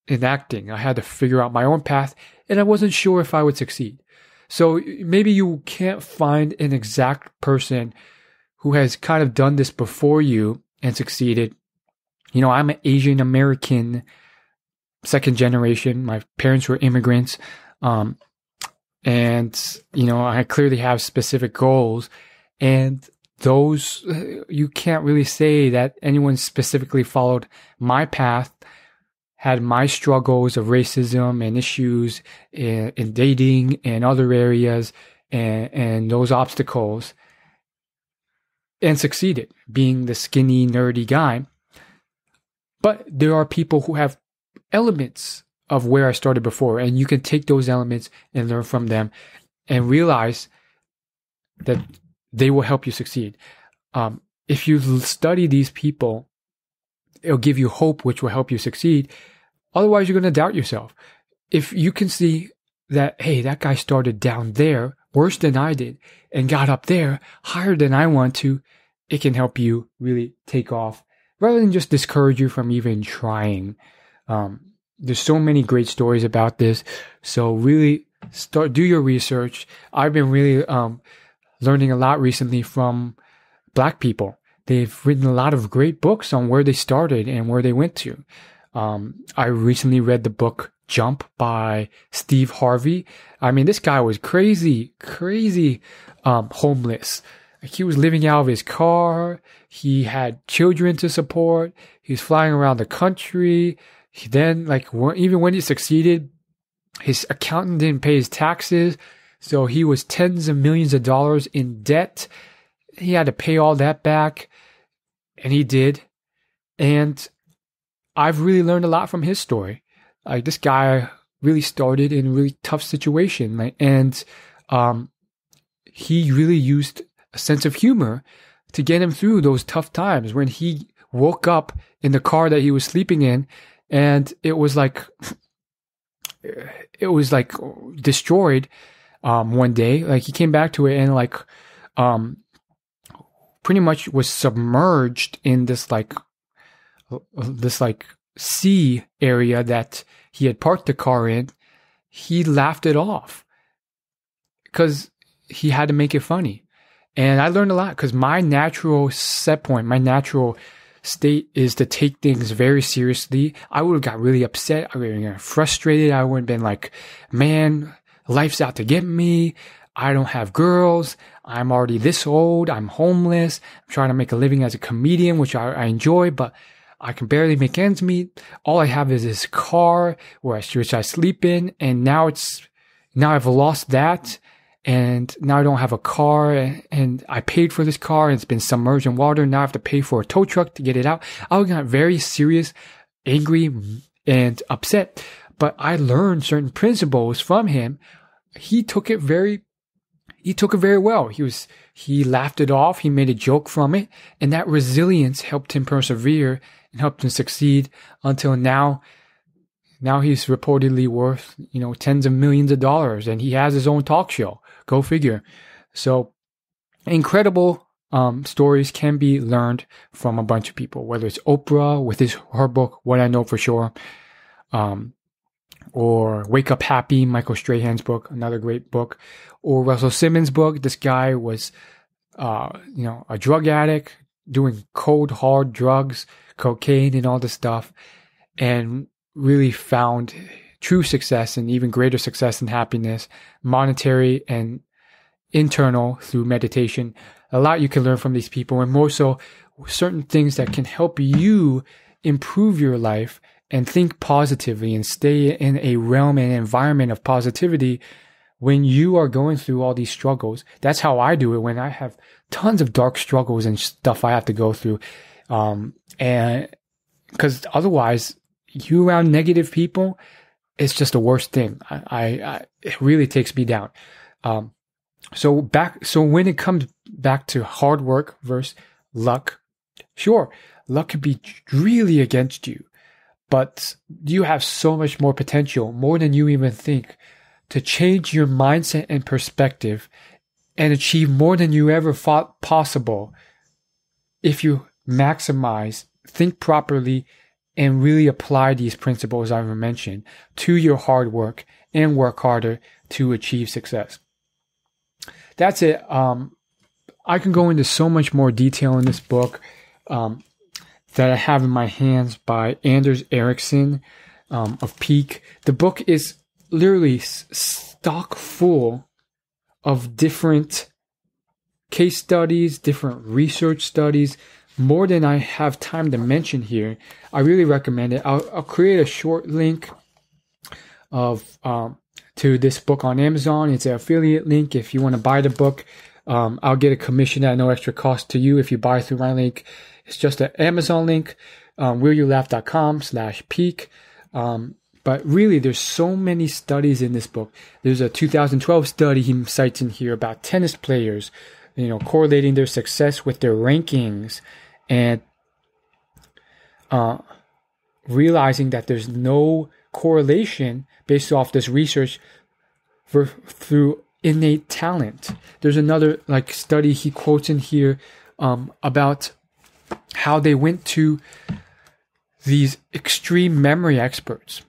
in acting. I had to figure out my own path, and I wasn't sure if I would succeed. So maybe you can't find an exact person who has kind of done this before you and succeeded. You know, I'm an Asian American, second generation. My parents were immigrants. And, you know, I clearly have specific goals, and those, you can't really say that anyone specifically followed my path, had my struggles of racism and issues in dating and other areas and those obstacles, and succeeded being the skinny, nerdy guy. But there are people who have elements of where I started before, and you can take those elements and learn from them and realize that they will help you succeed. If you study these people, it'll give you hope, which will help you succeed. Otherwise, you're going to doubt yourself. If you can see that, hey, that guy started down there, worse than I did, and got up there, higher than I want to, it can help you really take off, rather than just discourage you from even trying. There's so many great stories about this. So really do your research. I've been really learning a lot recently from Black people. They've written a lot of great books on where they started and where they went to. I recently read the book Jump by Steve Harvey. I mean, this guy was crazy, homeless. He was living out of his car. He had children to support. He was flying around the country. Then, even when he succeeded, his accountant didn't pay his taxes. So he was tens of millions of dollars in debt. He had to pay all that back. And he did. And I've really learned a lot from his story. Like, this guy really started in a really tough situation. And he really used a sense of humor to get him through those tough times when he woke up in the car that he was sleeping in, and it was like destroyed one day. Like, he came back to it and pretty much was submerged in this sea area that he had parked the car in. He laughed it off because he had to make it funny. And I learned a lot, because my natural set point, my natural state is to take things very seriously. I would have got really upset. I would have got frustrated. I would have been like, man, life's out to get me. I don't have girls. I'm already this old. I'm homeless. I'm trying to make a living as a comedian, which I enjoy, but I can barely make ends meet. All I have is this car which I sleep in. And now I've lost that. And now I don't have a car, and I paid for this car, and it's been submerged in water. Now I have to pay for a tow truck to get it out. I got very serious, angry, and upset. But I learned certain principles from him. He took it very well. He laughed it off. He made a joke from it. And that resilience helped him persevere and helped him succeed until now. Now he's reportedly worth, tens of millions of dollars, and he has his own talk show. Go figure. So incredible stories can be learned from a bunch of people, whether it's Oprah with her book, What I Know for Sure, or Wake Up Happy, Michael Strahan's book, another great book, or Russell Simmons' book. This guy was, a drug addict, doing cold, hard drugs, cocaine and all this stuff, and really found true success and even greater success and happiness, monetary and internal, through meditation. A lot you can learn from these people, and more so certain things that can help you improve your life and think positively and stay in a realm and environment of positivity when you are going through all these struggles. That's how I do it when I have tons of dark struggles and stuff I have to go through. And because otherwise, you around negative people, it's just the worst thing. It really takes me down. So when it comes back to hard work versus luck, sure, luck could be really against you, but you have so much more potential, more than you even think, to change your mindset and perspective and achieve more than you ever thought possible if you maximize, think properly, and really apply these principles I've mentioned to your hard work and work harder to achieve success. that's it. I can go into so much more detail in this book that I have in my hands by Anders Ericsson of Peak. The book is literally stock full of different case studies, different research studies, more than I have time to mention here. I really recommend it. I'll create a short link of to this book on Amazon. It's an affiliate link. If you want to buy the book, I'll get a commission at no extra cost to you if you buy through my link. It's just an Amazon link, willyoulaugh.com/peak. But really, there's so many studies in this book. There's a 2012 study he cites in here about tennis players, correlating their success with their rankings, and realizing that there's no correlation based off this research through innate talent. There's another study he quotes in here about how they went to these extreme memory experts,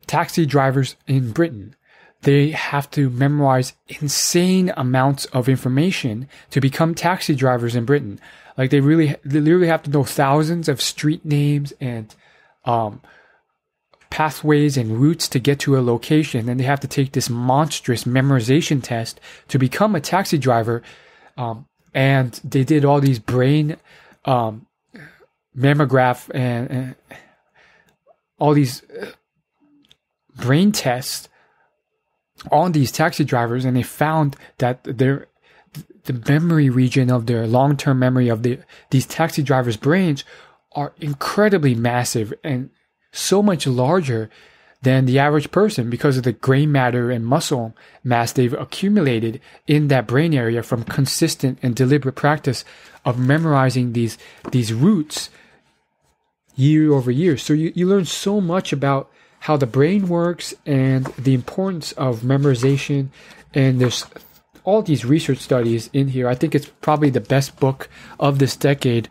taxi drivers in Britain. They have to memorize insane amounts of information to become taxi drivers in Britain. They literally have to know thousands of street names and pathways and routes to get to a location. And they have to take this monstrous memorization test to become a taxi driver. And they did all these brain mammograph and all these brain tests on these taxi drivers, and they found that the memory region of their long-term memory of these taxi drivers' brains are incredibly massive and so much larger than the average person because of the gray matter and muscle mass they've accumulated in that brain area from consistent and deliberate practice of memorizing these routes year over year. So you learn so much about how the brain works and the importance of memorization. And there's all these research studies in here. I think it's probably the best book of this decade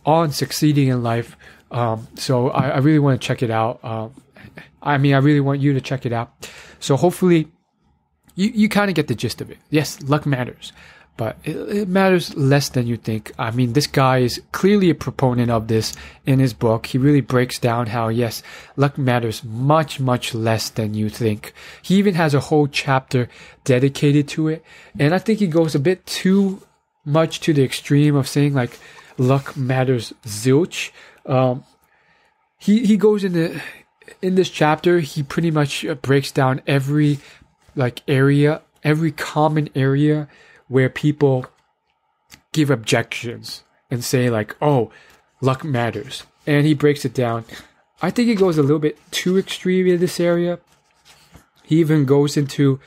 on succeeding in life. So I really want to check it out. I really want you to check it out. So hopefully you kind of get the gist of it. Yes, luck matters, but it matters less than you think. This guy is clearly a proponent of this in his book. He really breaks down how, yes, luck matters much, much less than you think. He even has a whole chapter dedicated to it. And I think he goes a bit too much to the extreme of saying luck matters zilch. He goes in this chapter, he pretty much breaks down every area, every common area where people give objections and say oh, luck matters. And he breaks it down. I think he goes a little bit too extreme in this area. He even goes into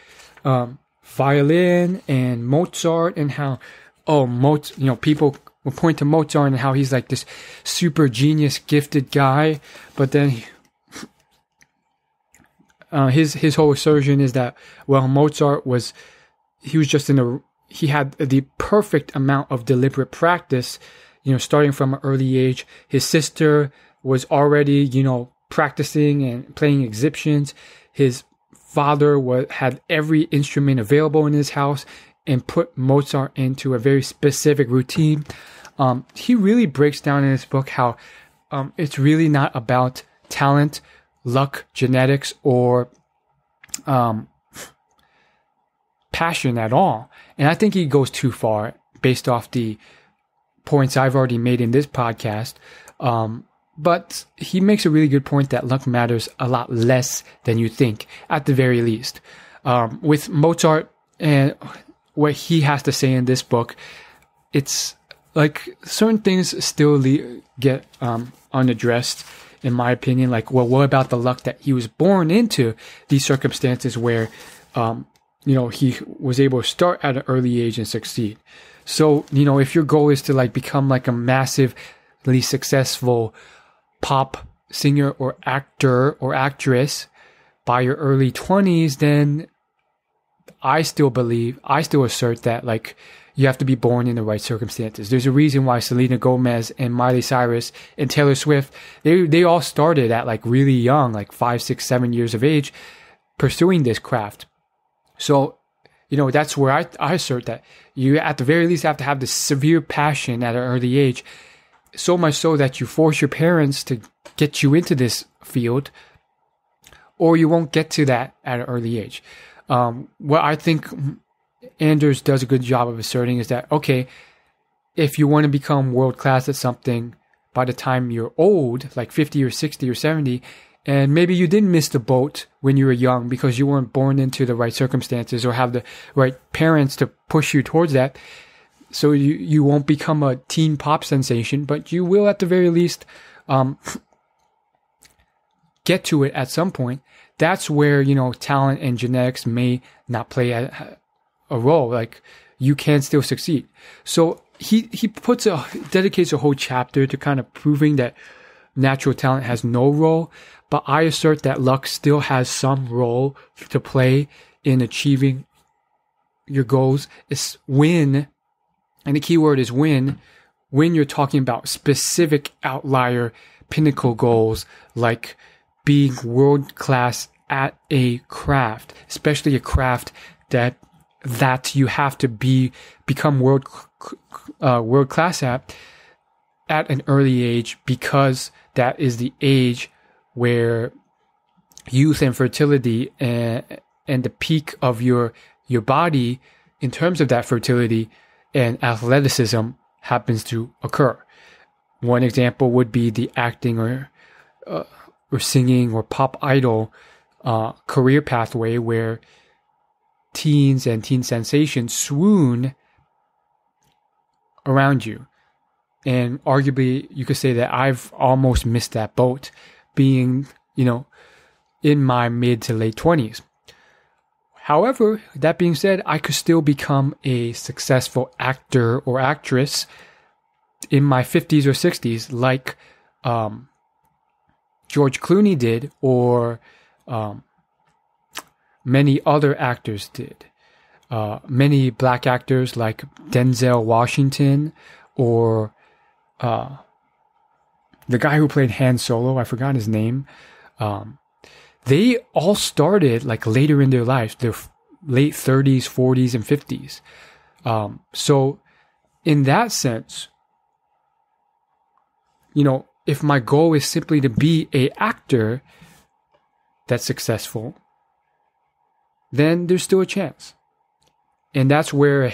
violin and Mozart and how, people will point to Mozart and how he's this super genius gifted guy. But then his whole assertion is that, Mozart he had the perfect amount of deliberate practice, starting from an early age. His sister was already, practicing and playing exhibitions. His father had every instrument available in his house and put Mozart into a very specific routine. He really breaks down in his book how it's really not about talent, luck, genetics, or passion at all. And I think he goes too far based off the points I've already made in this podcast. But he makes a really good point that luck matters a lot less than you think, at the very least. With Mozart and what he has to say in this book, it's certain things still get unaddressed, in my opinion. What about the luck that he was born into these circumstances where he was able to start at an early age and succeed. So, if your goal is to become a massively successful pop singer or actor or actress by your early 20s, then I still assert that you have to be born in the right circumstances. There's a reason why Selena Gomez and Miley Cyrus and Taylor Swift, they all started at really young, 5, 6, 7 years of age, pursuing this craft. So that's where I assert that you at the very least have to have this severe passion at an early age, so much so that you force your parents to get you into this field, or you won't get to that at an early age. What I think Anders does a good job of asserting is that, okay, if you want to become world class at something by the time you're old, like 50 or 60 or 70, and maybe you didn't miss the boat when you were young because you weren't born into the right circumstances or have the right parents to push you towards that. So you won't become a teen pop sensation, but you will at the very least get to it at some point. That's where, talent and genetics may not play a role. Like, you can still succeed. So he dedicates a whole chapter to kind of proving that natural talent has no role, but I assert that luck still has some role to play in achieving your goals. It's when, and the key word is when you're talking about specific outlier pinnacle goals, like being world class at a craft, especially a craft that you have to become world class at an early age, because that is the age where youth and fertility and the peak of your body in terms of that fertility and athleticism happens to occur. One example would be the acting or singing or pop idol career pathway, where teens and teen sensations swoon around you. And arguably, you could say that I've almost missed that boat, being, in my mid to late 20s. However, that being said, I could still become a successful actor or actress in my 50s or 60s, like George Clooney did, or many other actors did. Many black actors like Denzel Washington, or the guy who played Han Solo, I forgot his name. They all started like later in their lives, their late 30s, 40s, and 50s. So in that sense, if my goal is simply to be an actor that's successful, then there's still a chance. And that's where,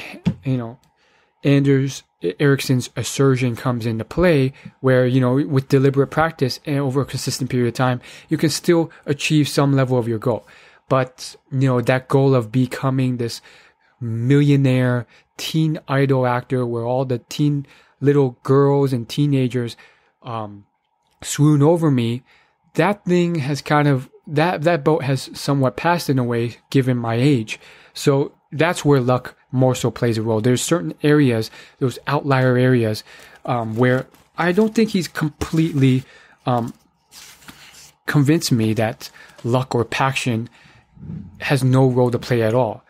Anders Ericsson's assertion comes into play, where, with deliberate practice and over a consistent period of time, you can still achieve some level of your goal. But, that goal of becoming this millionaire teen idol actor where all the teen little girls and teenagers swoon over me, that thing has kind of, that boat has somewhat passed in a way, given my age. So that's where luck more so plays a role. There's certain areas, those outlier areas, where I don't think he's completely convinced me that luck or passion has no role to play at all.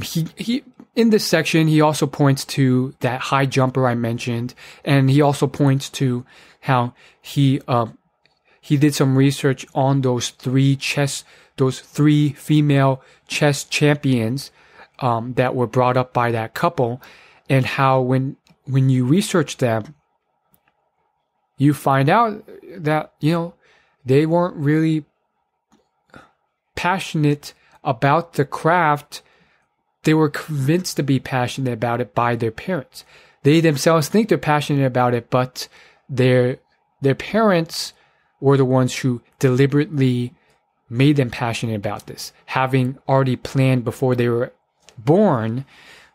He in this section, he also points to that high jumper I mentioned, and he also points to how he did some research on those three female chess champions that were brought up by that couple, and how when you research them, you find out that, they weren't really passionate about the craft. They were convinced to be passionate about it by their parents. They themselves think they're passionate about it, but their parents were the ones who deliberately made them passionate about this, having already planned before they were born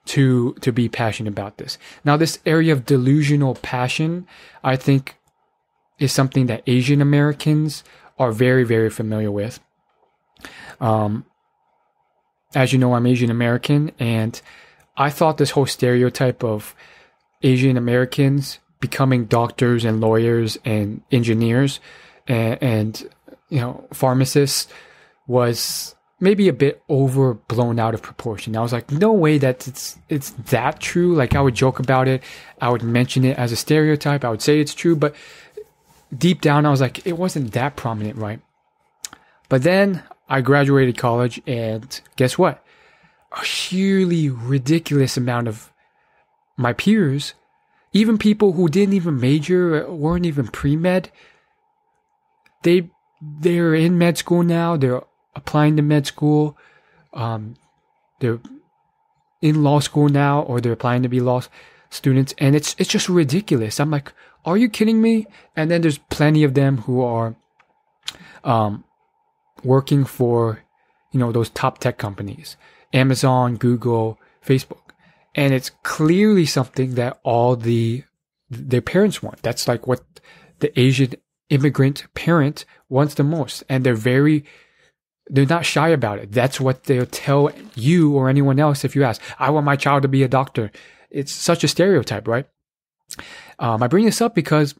to be passionate about this. Now, this area of delusional passion, I think, is something that Asian Americans are very, very familiar with. As you know, I'm Asian American, and I thought this whole stereotype of Asian Americans becoming doctors and lawyers and engineers and pharmacists was maybe a bit overblown out of proportion. I was like, no way that it's that true. Like, I would joke about it. I would mention it as a stereotype. I would say it's true, but deep down, I was like, it wasn't that prominent, right? But then I graduated college, and guess what? a sheerly ridiculous amount of my peers, even people who didn't even major, weren't even pre-med, they're in med school now. They're applying to med school. They're in law school now, or they're applying to be law students, and it's just ridiculous. I'm like, are you kidding me? And then there's plenty of them who are working for, those top tech companies, Amazon, Google, Facebook. And it's clearly something that all their parents want. That's like what the Asian immigrant parent wants the most. And they're not shy about it. That's what they'll tell you or anyone else if you ask. I want my child to be a doctor. It's such a stereotype, right? I bring this up because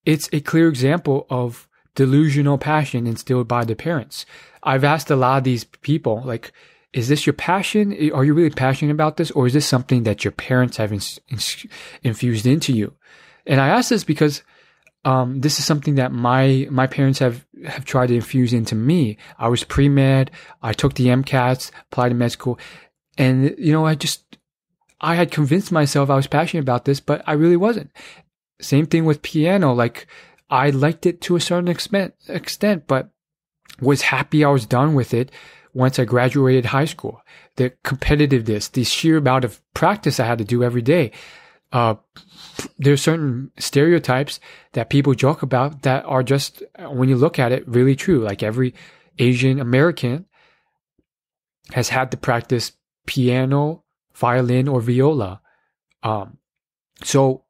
it's a clear example of delusional passion instilled by the parents. I've asked a lot of these people, like, is this your passion? Are you really passionate about this? Or is this something that your parents have infused into you? And I ask this because this is something that my parents have tried to infuse into me. I was pre-med. I took the MCATs, applied to med school. And, I had convinced myself I was passionate about this, but I really wasn't. Same thing with piano. Like, I liked it to a certain extent, but was happy I was done with it once I graduated high school. The competitiveness, the sheer amount of practice I had to do every day. There's certain stereotypes that people joke about that are just, when you look at it, really true. Like every Asian American has had to practice piano, violin, or viola. So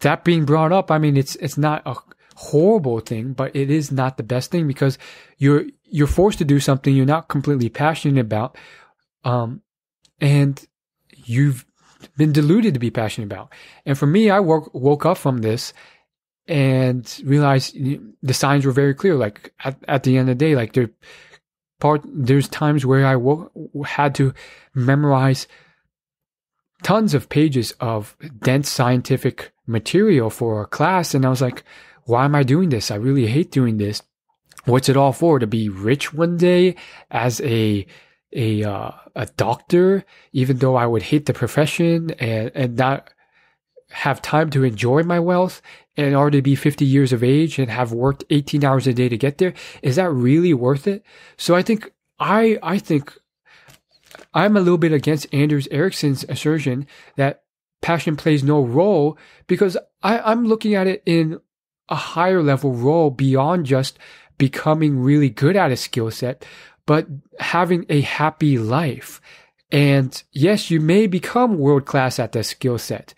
that being brought up, I mean, it's not a horrible thing, but it is not the best thing because you're forced to do something you're not completely passionate about, and you've been deluded to be passionate about. And for me, I woke up from this and realized the signs were very clear. Like at the end of the day, like there's times where I had to memorize tons of pages of dense scientific material for a class, and I was like, why am I doing this? I really hate doing this. What's it all for? To be rich one day as a doctor, even though I would hate the profession and not have time to enjoy my wealth, and already be 50 years of age and have worked 18 hours a day to get there? Is that really worth it? So I think I'm a little bit against Anders Ericsson's assertion that passion plays no role, because I'm looking at it in a higher level role beyond just becoming really good at a skill set, but having a happy life. And yes, you may become world class at that skill set.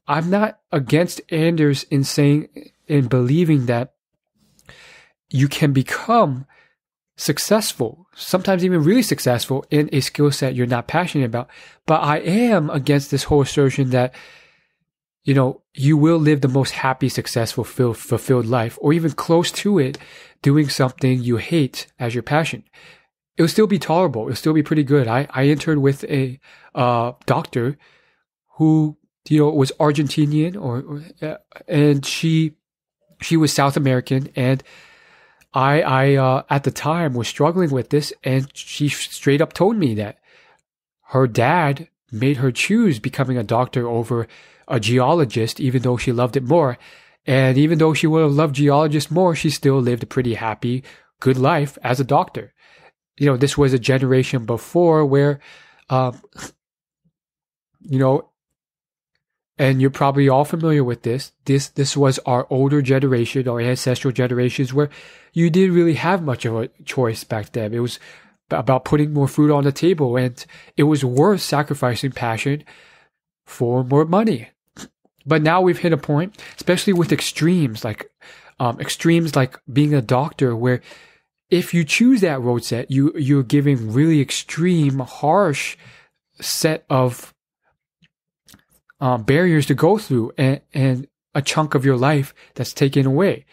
I'm not against Anders in believing that you can become successful, sometimes even really successful in a skill set you're not passionate about. But I am against this whole assertion that, you will live the most happy, successful, fulfilled life, or even close to it, doing something you hate as your passion. It will still be tolerable. It'll still be pretty good. I interned with a doctor who, was Argentinian, and she was South American, and I at the time was struggling with this, and she straight up told me that her dad made her choose becoming a doctor over a geologist, even though she loved it more. And even though she would have loved geologist more, she still lived a pretty happy, good life as a doctor. This was a generation before where, and you're probably all familiar with this. This was our older generation, our ancestral generations, where you didn't really have much of a choice back then. It was about putting more food on the table, and it was worth sacrificing passion for more money. But now we've hit a point, especially with extremes like being a doctor, where if you choose that road set, you're giving really extreme, harsh set of barriers to go through, and a chunk of your life that's taken away.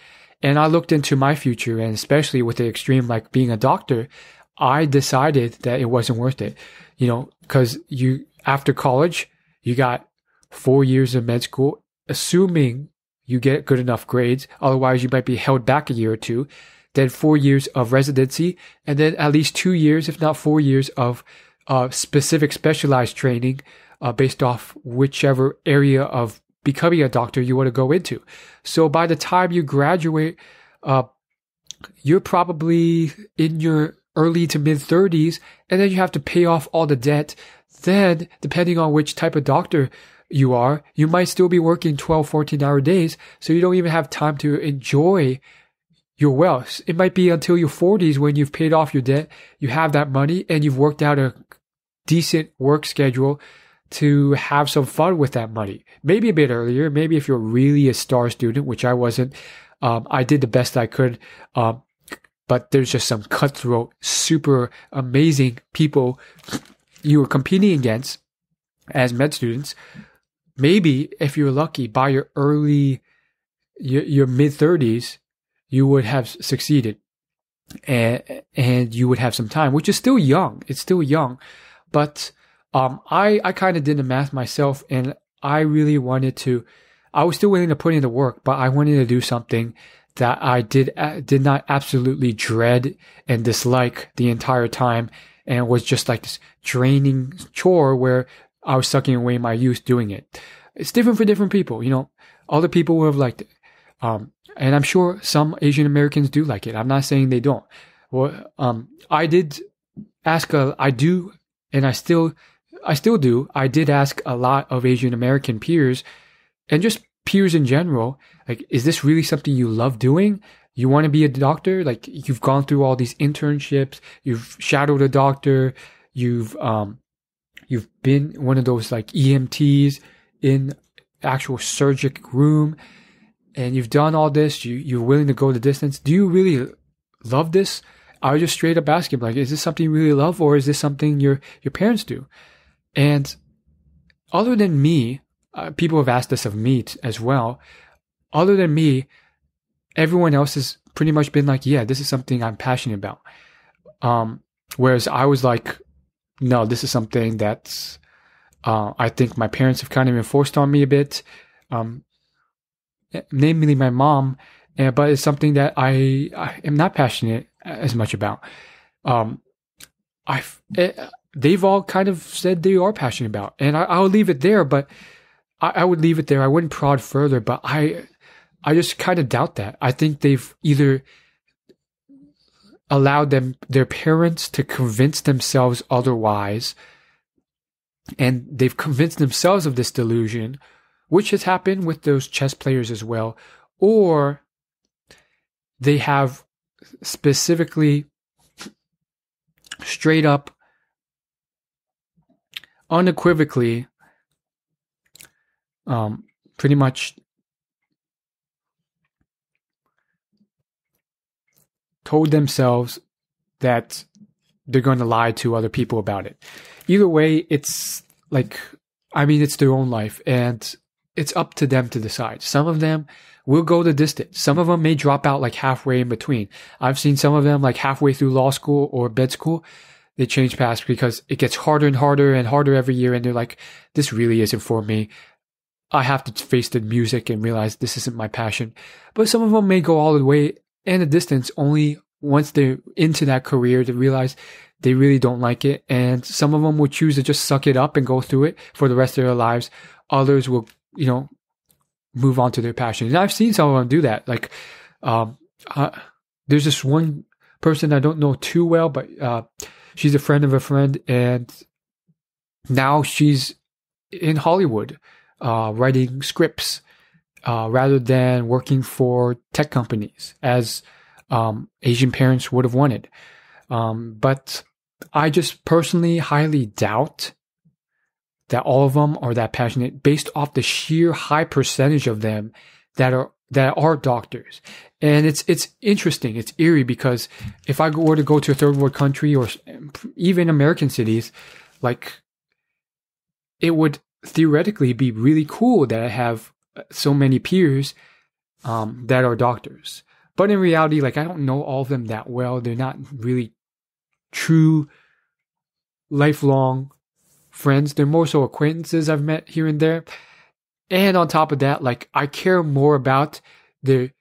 And I looked into my future, and especially with the extreme, like being a doctor, I decided that it wasn't worth it. Because after college, you got 4 years of med school, assuming you get good enough grades. Otherwise, you might be held back a year or two. then 4 years of residency, and then at least 2 years, if not 4 years of specific specialized training based off whichever area of becoming a doctor you want to go into. So by the time you graduate, you're probably in your early to mid 30s, and then you have to pay off all the debt. Then, depending on which type of doctor you are, you might still be working 12, 14-hour days, so you don't even have time to enjoy your wealth. It might be until your 40s when you've paid off your debt, you have that money, and you've worked out a decent work schedule to have some fun with that money. Maybe a bit earlier, maybe if you're really a star student, which I wasn't. I did the best I could, but there's just some cutthroat, super amazing people you were competing against as med students. Maybe if you're lucky, by your mid 30s, you would have succeeded, and you would have some time, which is still young. It's still young, but I kind of did the math myself, and I really wanted to. I was still willing to put in the work, but I wanted to do something that I did not absolutely dread and dislike the entire time, and was just like this draining chore where I was sucking away my youth doing it. It's different for different people, you know. Other people would have liked it, and I'm sure some Asian Americans do like it. I'm not saying they don't. Well, I did ask. I do, and I still do. I did ask a lot of Asian American peers, and just peers in general, like, is this really something you love doing? You want to be a doctor? Like, you've gone through all these internships, you've shadowed a doctor, you've been one of those like EMTs in actual surgical room, and you've done all this, you're willing to go the distance. Do you really love this? I would just straight up ask him, like, is this something you really love, or is this something your parents do? And other than me, people have asked this of me as well. Other than me, everyone else has pretty much been like, yeah, this is something I'm passionate about. Whereas I was like, no, this is something that's, I think my parents have kind of enforced on me a bit, namely my mom, but it's something that I am not passionate as much about. They've all kind of said they are passionate about, and I'll leave it there, but I would leave it there. I wouldn't prod further, but I just kind of doubt that. I think they've either allowed their parents to convince themselves otherwise, and they've convinced themselves of this delusion, which has happened with those chess players as well, or they have specifically, straight up, unequivocally, pretty much told themselves that they're going to lie to other people about it. Either way, it's like, I mean, it's their own life, and it's up to them to decide. Some of them will go the distance. Some of them may drop out like halfway in between. I've seen some of them like halfway through law school or med school, they change paths because it gets harder and harder and harder every year, and they're like, this really isn't for me. I have to face the music and realize this isn't my passion. But some of them may go all the way and the distance only once they're into that career to realize they really don't like it. And some of them will choose to just suck it up and go through it for the rest of their lives. Others will, move on to their passion. And I've seen some of them do that. Like, there's this one person I don't know too well, but she's a friend of a friend, and now she's in Hollywood, writing scripts, rather than working for tech companies as Asian parents would have wanted. But I just personally highly doubt that all of them are that passionate, based off the sheer high percentage of them that are doctors. And it's interesting, it's eerie, because if I were to go to a third world country or even American cities, like, it would theoretically be really cool that I have so many peers that are doctors. But in reality, like, I don't know all of them that well. They're not really true lifelong friends. They're more so acquaintances I've met here and there. And on top of that, like, I care more about the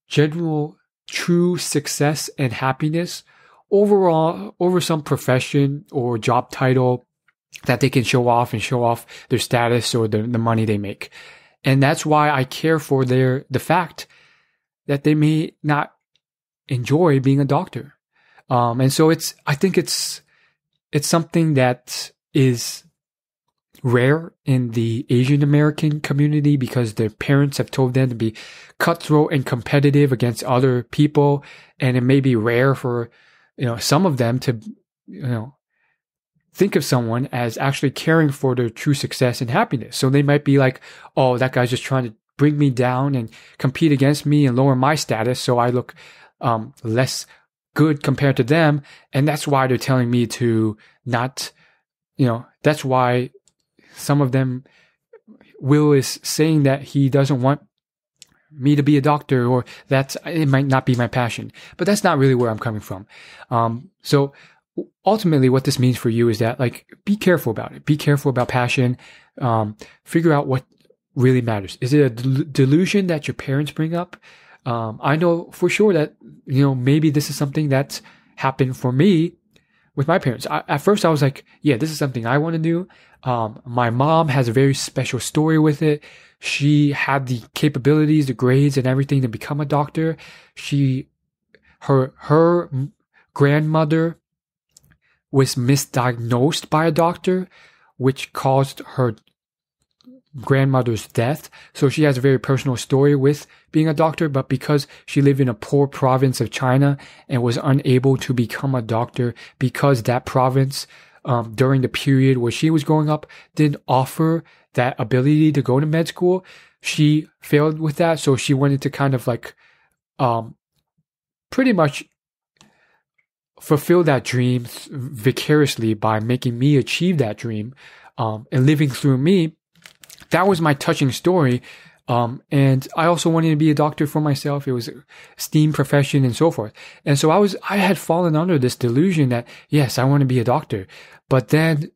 general true success and happiness overall over some profession or job title that they can show off their status or the money they make. And that's why I care for the fact that they may not enjoy being a doctor. And so I think it's something that is rare in the Asian American community because their parents have told them to be cutthroat and competitive against other people. And it may be rare for, some of them to, think of someone as actually caring for their true success and happiness. So they might be like, oh, that guy's just trying to bring me down and compete against me and lower my status so I look less good compared to them. And that's why they're telling me to not, that's why some of them, Will is saying that he doesn't want me to be a doctor or that it might not be my passion. But that's not really where I'm coming from. So ultimately what this means for you is that, like, be careful about it. Be careful about passion. Figure out what really matters. Is it a delusion that your parents bring up? I know for sure that, maybe this is something that's happened for me with my parents. At first I was like, yeah, this is something I want to do. My mom has a very special story with it. She had the capabilities, the grades and everything to become a doctor. Her grandmother was misdiagnosed by a doctor, which caused her grandmother's death. So she has a very personal story with being a doctor, but because she lived in a poor province of China and was unable to become a doctor because that province, during the period where she was growing up, didn't offer that ability to go to med school, she failed with that. So she wanted to kind of like, pretty much fulfill that dream vicariously by making me achieve that dream, and living through me. That was my touching story. And I also wanted to be a doctor for myself. It was a STEAM profession and so forth. And so I had fallen under this delusion that, yes, I want to be a doctor. But then,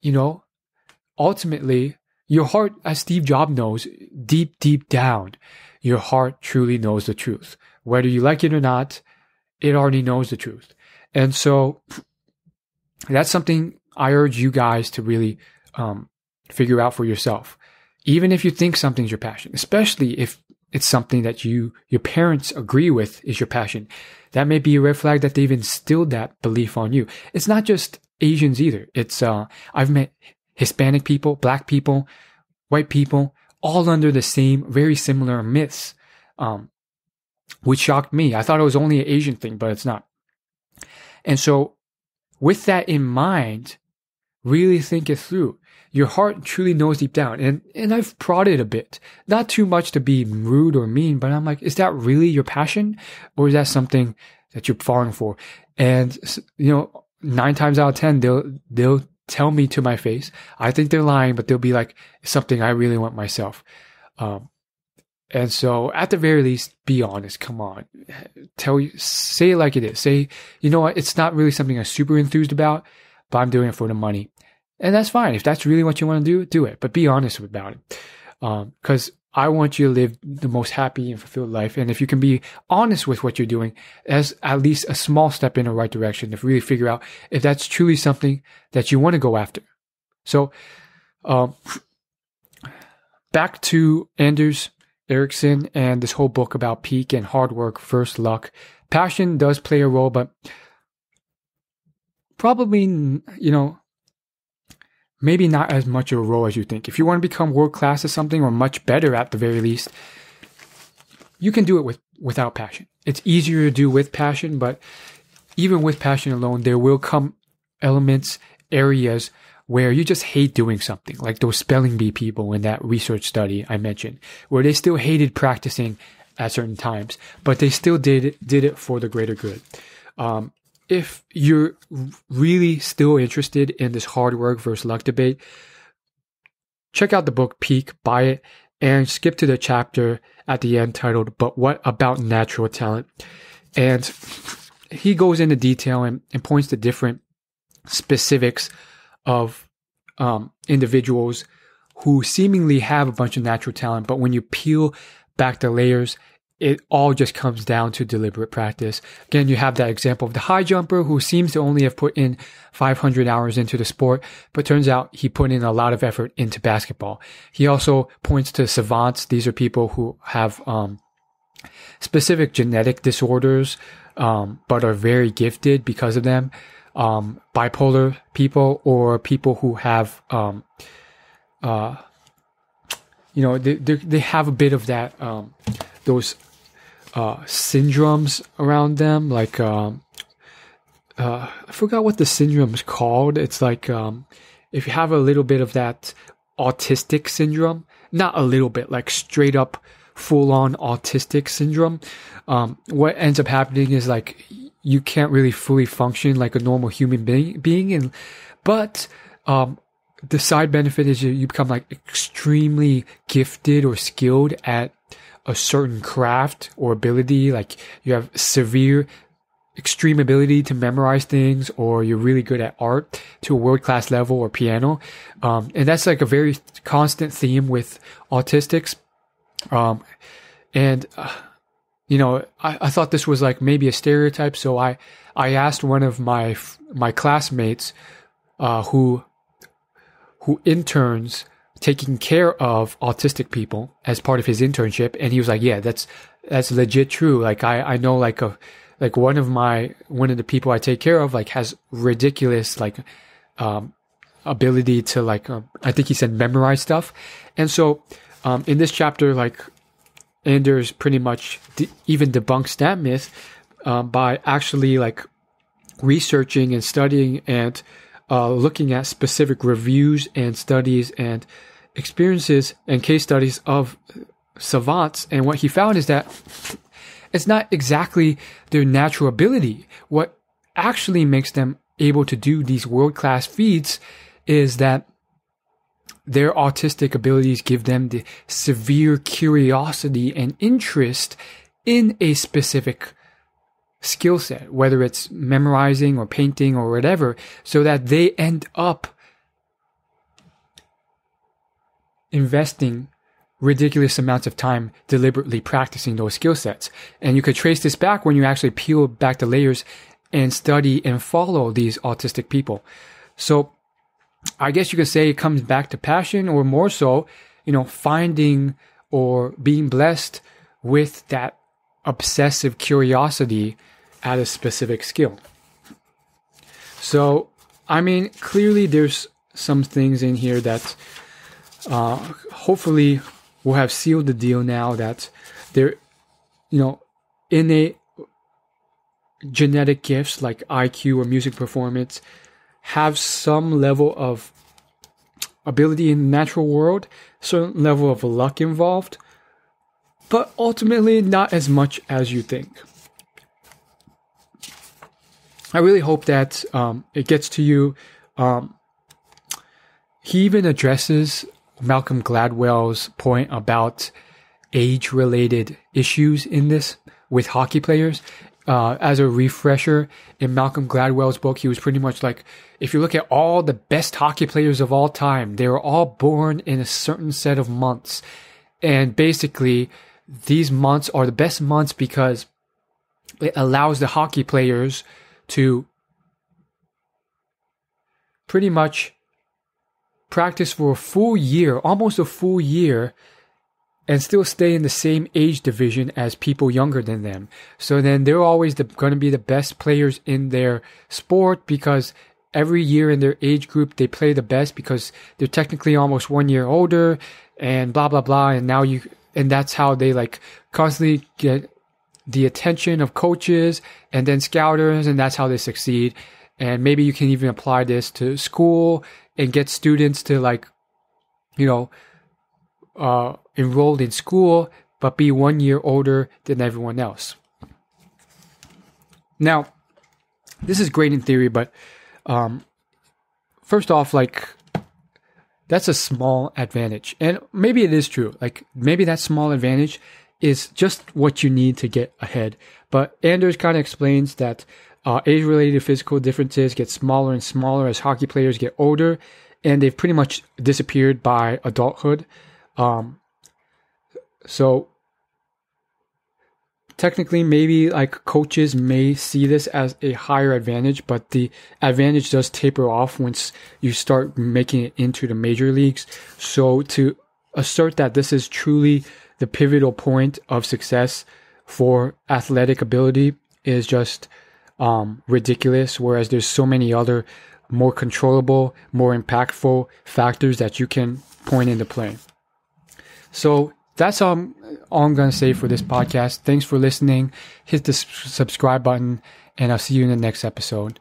ultimately, your heart, as Steve Jobs knows, deep, deep down, your heart truly knows the truth. Whether you like it or not, it already knows the truth. And so that's something I urge you guys to really figure out for yourself. Even if you think something's your passion, especially if it's something that your parents agree with is your passion, that may be a red flag that they've instilled that belief on you. It's not just Asians either. It's I've met Hispanic people, Black people, white people, all under the same, very similar myths, which shocked me. I thought it was only an Asian thing, but it's not. And so with that in mind, really think it through. Your heart truly knows deep down. And I've prodded a bit, not too much to be rude or mean, but I'm like, is that really your passion? Or is that something that you're falling for? And, 9 times out of 10, they'll tell me to my face. I think they're lying, but they'll be like, it's something I really want myself. And so at the very least, be honest. Come on. Say it like it is. Say, you know what? It's not really something I'm super enthused about, but I'm doing it for the money. And that's fine. If that's really what you want to do it. But be honest about it. Because I want you to live the most happy and fulfilled life. And if you can be honest with what you're doing, as at least a small step in the right direction to really figure out if that's truly something that you want to go after. So, back to Anders Ericsson and this whole book about peak and hard work versus luck. Passion does play a role, but probably, maybe not as much of a role as you think. If you want to become world class at something, or much better at the very least, you can do it without passion. It's easier to do with passion, but even with passion alone, there will come elements, areas where you just hate doing something, like those spelling bee people in that research study I mentioned, where they still hated practicing at certain times, but they still did it for the greater good. If you're really still interested in this hard work versus luck debate, check out the book Peak, buy it, and skip to the chapter at the end titled, But What About Natural Talent? And he goes into detail and points to different specifics of individuals who seemingly have a bunch of natural talent, but when you peel back the layers, it all just comes down to deliberate practice. Again, you have that example of the high jumper who seems to only have put in 500 hours into the sport, but turns out he put in a lot of effort into basketball. He also points to savants. These are people who have specific genetic disorders, but are very gifted because of them. Bipolar people, or people who have, they have a bit of that, those syndromes around them, like I forgot what the syndrome is called. It's like if you have a little bit of that autistic syndrome, not a little bit, like straight up full-on autistic syndrome, what ends up happening is like you can't really fully function like a normal human being, but the side benefit is you become like extremely gifted or skilled at a certain craft or ability. Like you have severe, extreme ability to memorize things, or you're really good at art to a world-class level, or piano. And that's like a very constant theme with autistics. I thought this was like maybe a stereotype. So I asked one of my classmates, who interns taking care of autistic people as part of his internship. And he was like, yeah, that's legit true. Like I know like one of the people I take care of like has ridiculous like ability to like I think he said memorize stuff. And so in this chapter, like Anders pretty much even debunks that myth by actually like researching and studying and looking at specific reviews and studies and experiences and case studies of savants. And what he found is that it's not exactly their natural ability. What actually makes them able to do these world-class feats is that their autistic abilities give them the severe curiosity and interest in a specific skill set, whether it's memorizing or painting or whatever, so that they end up investing ridiculous amounts of time deliberately practicing those skill sets. And you could trace this back when you actually peel back the layers and study and follow these autistic people. So I guess you could say it comes back to passion, or more so, finding or being blessed with that obsessive curiosity at a specific skill. So, I mean, clearly there's some things in here that hopefully will have sealed the deal now that they're, innate genetic gifts like IQ or music performance have some level of ability in the natural world, certain level of luck involved, but ultimately not as much as you think. I really hope that it gets to you. He even addresses Malcolm Gladwell's point about age-related issues in this with hockey players. As a refresher, in Malcolm Gladwell's book, he was pretty much like, if you look at all the best hockey players of all time, they were all born in a certain set of months. And basically, these months are the best months because it allows the hockey players to pretty much practice for a full year, almost a full year, and still stay in the same age division as people younger than them. So then they're always going to be the best players in their sport because every year in their age group, they play the best because they're technically almost 1 year older and blah, blah, blah. And and that's how they like constantly get the attention of coaches and then scouters, and that's how they succeed. And maybe you can even apply this to school and get students to like, enrolled in school, but be 1 year older than everyone else. Now, this is great in theory, but first off, like, that's a small advantage. And maybe it is true. Like, maybe that small advantage is just what you need to get ahead. But Anders kind of explains that age-related physical differences get smaller and smaller as hockey players get older, and they've pretty much disappeared by adulthood. So technically, maybe like coaches may see this as a higher advantage, but the advantage does taper off once you start making it into the major leagues. So to assert that this is truly the pivotal point of success for athletic ability is just ridiculous, whereas there's so many other more controllable, more impactful factors that you can point into play. So that's all I'm going to say for this podcast. Thanks for listening. Hit the subscribe button, and I'll see you in the next episode.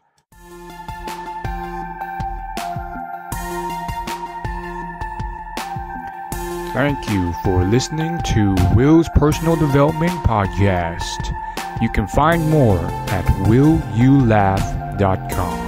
Thank you for listening to Will's Personal Development Podcast. You can find more at willyoulaugh.com.